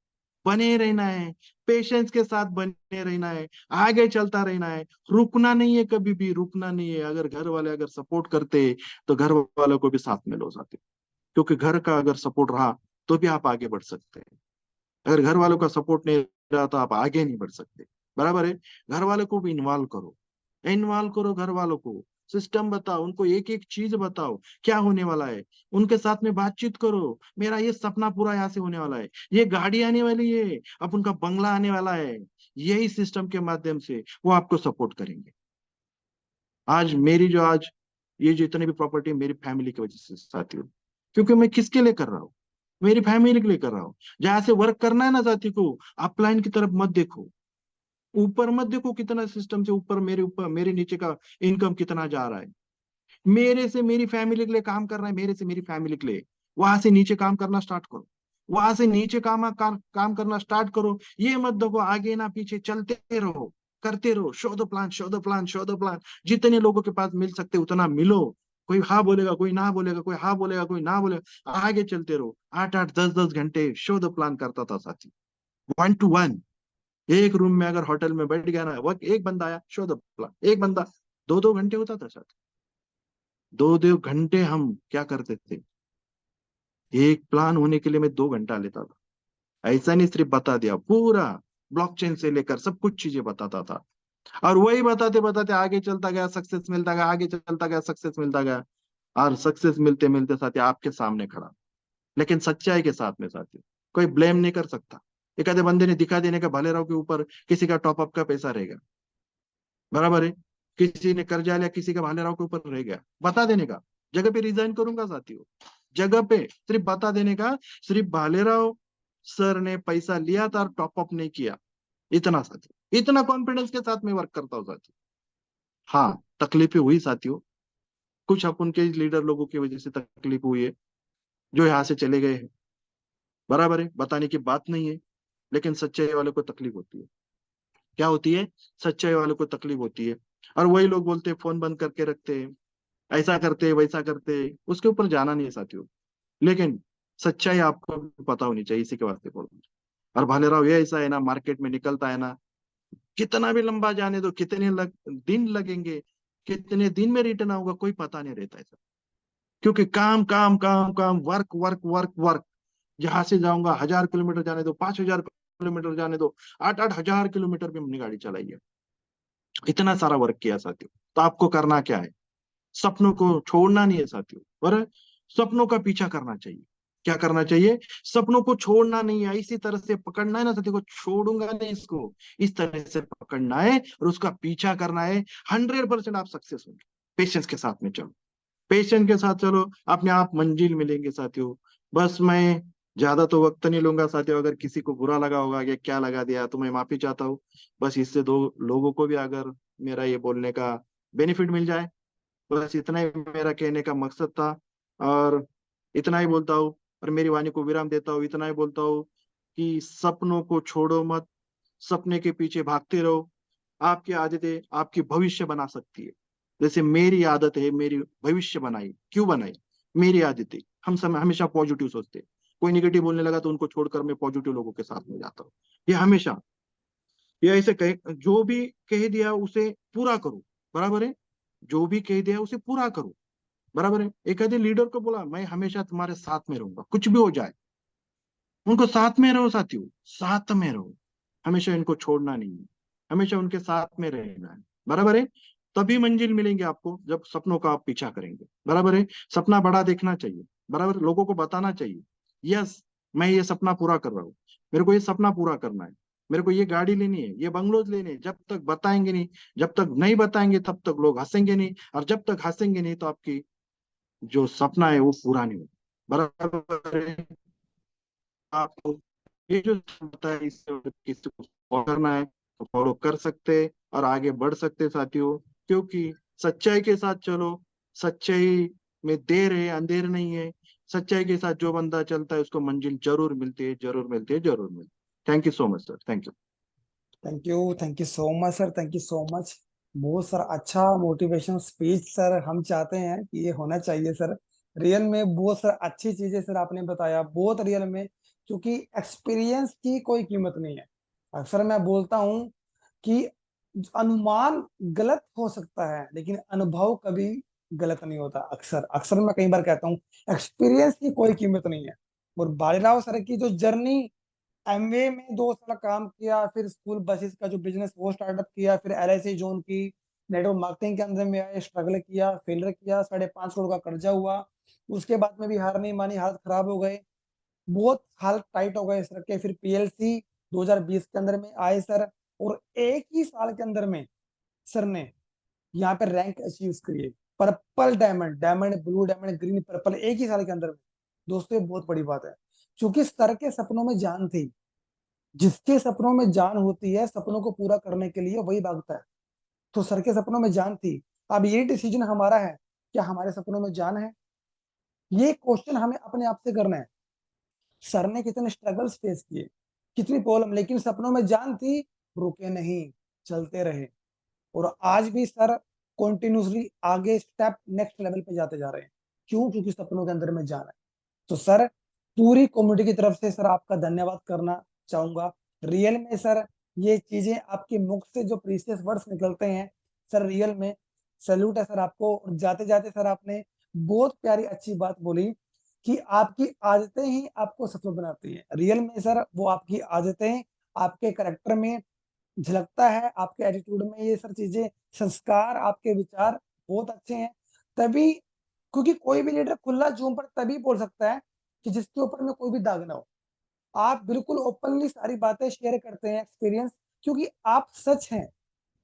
बने रहना है, पेशेंस के साथ बने रहना है, आगे चलता रहना है, रुकना नहीं है, कभी भी रुकना नहीं है। अगर घर वाले अगर सपोर्ट करते तो घर वालों को भी साथ में लो जाते, क्योंकि घर का अगर सपोर्ट रहा तो भी आप आगे बढ़ सकते हैं। अगर घर वालों का सपोर्ट नहीं रहा तो आप आगे नहीं बढ़ सकते। बराबर है, घर वालों को भी इन्वॉल्व करो, इन्वॉल्व करो घर वालों को, सिस्टम बताओ उनको, एक एक चीज बताओ क्या होने वाला है। उनके साथ में बातचीत करो, मेरा ये सपना पूरा यहाँ से होने वाला है, ये गाड़ी आने वाली है, अब उनका बंगला आने वाला है। यही सिस्टम के माध्यम से वो आपको सपोर्ट करेंगे। आज मेरी जो आज ये जितने भी प्रॉपर्टी मेरी फैमिली की वजह से साथियों, क्योंकि मैं किसके लिए कर रहा हूँ? मेरी फैमिली के लिए कर रहा हूँ। जहां से वर्क करना है ना साथी को, अपलाइन की तरफ मत देखो, ऊपर मत देखो, कितना सिस्टम से ऊपर मेरे नीचे का इनकम कितना जा रहा है। मेरे से मेरी फैमिली के लिए काम करना है, मेरे से मेरी फैमिली के लिए, वहां से नीचे काम करना स्टार्ट करो, वहां से नीचे काम करना स्टार्ट करो। ये मत देखो आगे ना पीछे, चलते रहो, करते रहो, show the plan, show the plan, show the plan. जितने लोगों के पास मिल सकते उतना मिलो। कोई हाँ बोलेगा, कोई ना बोलेगा, कोई हाँ बोलेगा, कोई ना बोलेगा, आगे चलते रहो। 8-8 10-10 घंटे शो द प्लान करता था साथी, 1 to 1। एक रूम में अगर होटल में बैठ गया ना, वो एक बंदा आया, शो द प्लान, एक बंदा, 2-2 घंटे होता था साथ। 2-2 घंटे हम क्या करते थे, एक प्लान होने के लिए मैं 2 घंटा लेता था। ऐसा नहीं सिर्फ बता दिया, पूरा ब्लॉकचेन से लेकर सब कुछ चीजें बताता था। और वही बताते बताते आगे चलता गया, सक्सेस मिलता गया, आगे चलता गया, सक्सेस मिलता गया। और सक्सेस मिलते मिलते साथी आपके सामने खड़ा, लेकिन सच्चाई के साथ में साथी, कोई ब्लेम नहीं कर सकता। एक आधे बंदे ने दिखा देने का, भले राव के ऊपर किसी का टॉपअप का पैसा रहेगा। बराबर है, किसी ने कर्जा लिया, किसी का भाले राव के ऊपर रह गया, बता देने का, जगह पे रिजाइन करूंगा साथियों, जगह पे सिर्फ बता देने का, सिर्फ भाले राव सर ने पैसा लिया था और टॉपअप नहीं किया। इतना साथियों, इतना कॉन्फिडेंस के साथ मैं वर्क करता हूँ साथियों। हाँ, तकलीफें हुई साथियों, कुछ अपन के लीडर लोगों की वजह से तकलीफ हुई है, जो यहाँ से चले गए हैं। बराबर है, बताने की बात नहीं है, लेकिन सच्चाई वालों को तकलीफ होती है। क्या होती है? सच्चाई वालों को तकलीफ होती है। और वही लोग बोलते हैं, फोन बंद करके रखते हैं, ऐसा करते हैं, वैसा करते हैं, उसके ऊपर जाना नहीं है साथियों। लेकिन सच्चाई आपको भी पता होनी चाहिए, इसी के वास्ते बोल रहा हूँ। और भालेराव, ये ऐसा है ना, मार्केट में निकलता है ना, कितना भी लंबा जाने दो, दिन लगेंगे, कितने दिन में रिटर्न आऊंगा कोई पता नहीं रहता है सर। क्योंकि काम काम काम काम, वर्क वर्क वर्क वर्क। यहाँ से जाऊंगा 1000 किलोमीटर जाने दो, 5000 किलोमीटर जाने दो, 8-8 हजार किलोमीटर भी हमने गाड़ी चलाई है। इतना सारा वर्क किया साथियों। तो आपको करना क्या है? सपनों को छोड़ना नहीं है साथियों, और सपनों का पीछा करना चाहिए। क्या करना चाहिए? सपनों को छोड़ना नहीं है, इसी तरह से पकड़ना है ना साथियों को, छोड़ूंगा नहीं इसको, इस तरह से पकड़ना है और उसका पीछा करना है। 100% आप सक्सेस होंगे। पेशेंस के साथ में चलो, पेशेंस के साथ चलो, अपने आप मंजिल मिलेंगे साथियों। बस मैं ज्यादा तो वक्त नहीं लूंगा साथियों, अगर किसी को बुरा लगा होगा या क्या लगा दिया तो मैं माफी चाहता हूँ। बस इससे दो लोगों को भी अगर मेरा ये बोलने का बेनिफिट मिल जाए, बस इतना ही मेरा कहने का मकसद था। और इतना ही बोलता हूँ, और मेरी वाणी को विराम देता हूँ। इतना ही बोलता हूँ कि सपनों को छोड़ो मत, सपने के पीछे भागते रहो। आपकी आदतें आपकी भविष्य बना सकती है। जैसे मेरी आदत है, मेरी भविष्य बनाई, क्यों बनाई? मेरी आदतें, हम समय हमेशा पॉजिटिव सोचते हैं। कोई निगेटिव बोलने लगा तो उनको छोड़कर मैं पॉजिटिव लोगों के साथ में जाता हूँ। ये हमेशा, ये ऐसे कहे, जो भी कह दिया उसे पूरा करो। बराबर है, जो भी कह दिया उसे पूरा करो। बराबर है। एक आधे लीडर को बोला, मैं हमेशा तुम्हारे साथ में रहूंगा, कुछ भी हो जाए। उनको साथ में रहो साथियों, साथ में रहो। हमेशा इनको छोड़ना नहीं है, हमेशा उनके साथ में रहना है। बराबर है। तभी मंजिल मिलेंगे आपको, जब सपनों का आप पीछा करेंगे। बराबर है। सपना बड़ा देखना चाहिए। बराबर, लोगों को बताना चाहिए, यस, मैं ये सपना पूरा कर रहा हूँ, मेरे को ये सपना पूरा करना है, मेरे को ये गाड़ी लेनी है, ये बंगलोज लेने हैं। जब तक बताएंगे नहीं, जब तक नहीं बताएंगे, तब तक लोग हंसेंगे नहीं, और जब तक हंसेंगे नहीं तो आपकी जो सपना है वो पूरा नहीं होगा। बराबर है। आपको ये जो होता है, इससे अगर किसी को फॉलो करना है तो फॉलो कर सकते हैं और आगे बढ़ सकते हैं साथियों। क्योंकि सच्चाई के साथ चलो, सच्चाई में देर है अंधेर नहीं है। सच्चाई के साथ जो बंदा चलता है उसको मंजिल जरूर मिलती है, जरूर मिलती है, जरूर मिलती है। Thank you so much sir, thank you. Thank you so much sir, thank you so much. बहुत सर अच्छा मोटिवेशन स्पीच सर, हम चाहते हैं कि ये होना चाहिए सर। रियल में बहुत सर अच्छी चीजें सर आपने बताया, बहुत रियल में। क्योंकि एक्सपीरियंस की कोई कीमत नहीं है। अक्सर मैं बोलता हूँ कि अनुमान गलत हो सकता है, लेकिन अनुभव कभी गलत नहीं होता। अक्सर अक्सर मैं कई बार कहता हूँ, एक्सपीरियंस की कोई कीमत नहीं है। और बालीराव सर की जो जर्नी, एमवे में 2 साल काम किया, फिर स्कूल बसेस का जो बिजनेस वो स्टार्टअप किया, फिर एलआईसी जोन की नेटवर्क मार्केटिंग के अंदर में आए, स्ट्रगल किया, फेलियर किया, 5.5 करोड़ का कर्जा हुआ। उसके बाद में भी हार नहीं मानी, हालत खराब हो गए, बहुत हालत टाइट हो गए सर के। फिर पीएलसी 2020 के अंदर में आए सर, और एक ही साल के अंदर में सर ने यहाँ पे रैंक अचीव करिए, purple diamond, diamond blue, diamond green, purple, एक ही साल के अंदर में। दोस्तों ये बहुत बड़ी बात है, क्योंकि सर के सपनों में जान थी। जिसके सपनों में जान होती है, सपनों को पूरा करने के लिए वही भागता है। तो सर के सपनों में जान थी। अब ये डिसीजन हमारा है, क्या हमारे सपनों में जान है? ये क्वेश्चन हमें अपने आप से करना है। सर ने कितने स्ट्रगल्स फेस किए, कितनी प्रॉब्लम, लेकिन सपनों में जान थी, रुके नहीं, चलते रहे। और आज भी सर कॉन्टिन्यूसली आगे स्टेप नेक्स्ट लेवल पे जाते जा रहे हैं। क्यों? क्योंकि सपनों के अंदर में जान है। तो सर, पूरी कम्युनिटी की तरफ से सर आपका धन्यवाद करना चाहूंगा। रियल में सर, ये चीजें आपके मुख से जो प्रीशियस वर्ड्स निकलते हैं सर, रियल में सैल्यूट है सर आपको। और जाते जाते सर आपने बहुत प्यारी अच्छी बात बोली कि आपकी आदतें ही आपको सफल बनाती हैं। रियल में सर, वो आपकी आदतें आपके करेक्टर में झलकता है, आपके एटीट्यूड में ये सब चीजें, संस्कार, आपके विचार बहुत अच्छे हैं। तभी, क्योंकि कोई भी लीडर खुला जूम पर तभी बोल सकता है कि जिसके ऊपर में कोई भी दाग ना हो। आप बिल्कुल ओपनली सारी बातें शेयर करते हैं, एक्सपीरियंस, क्योंकि आप सच हैं,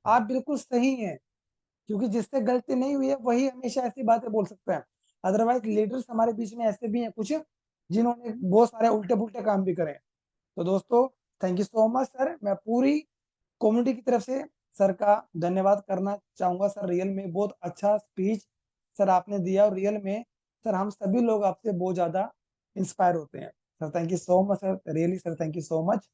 आप बिल्कुल सही हैं। क्योंकि जिससे गलती नहीं हुई है वही हमेशा ऐसी बातें बोल सकता है। अदरवाइज लीडर्स हमारे बीच में ऐसे भी हैं कुछ, जिन्होंने बहुत सारे उल्टे पुल्टे काम भी करे हैं। तो दोस्तों thank you so much sir. मैं पूरी कम्युनिटी की तरफ से सर का धन्यवाद करना चाहूंगा। सर रियल में बहुत अच्छा स्पीच सर आपने दिया, और रियल में सर हम सभी लोग आपसे बहुत ज्यादा इंस्पायर होते हैं। Sir thank you so much sir, really sir thank you so much.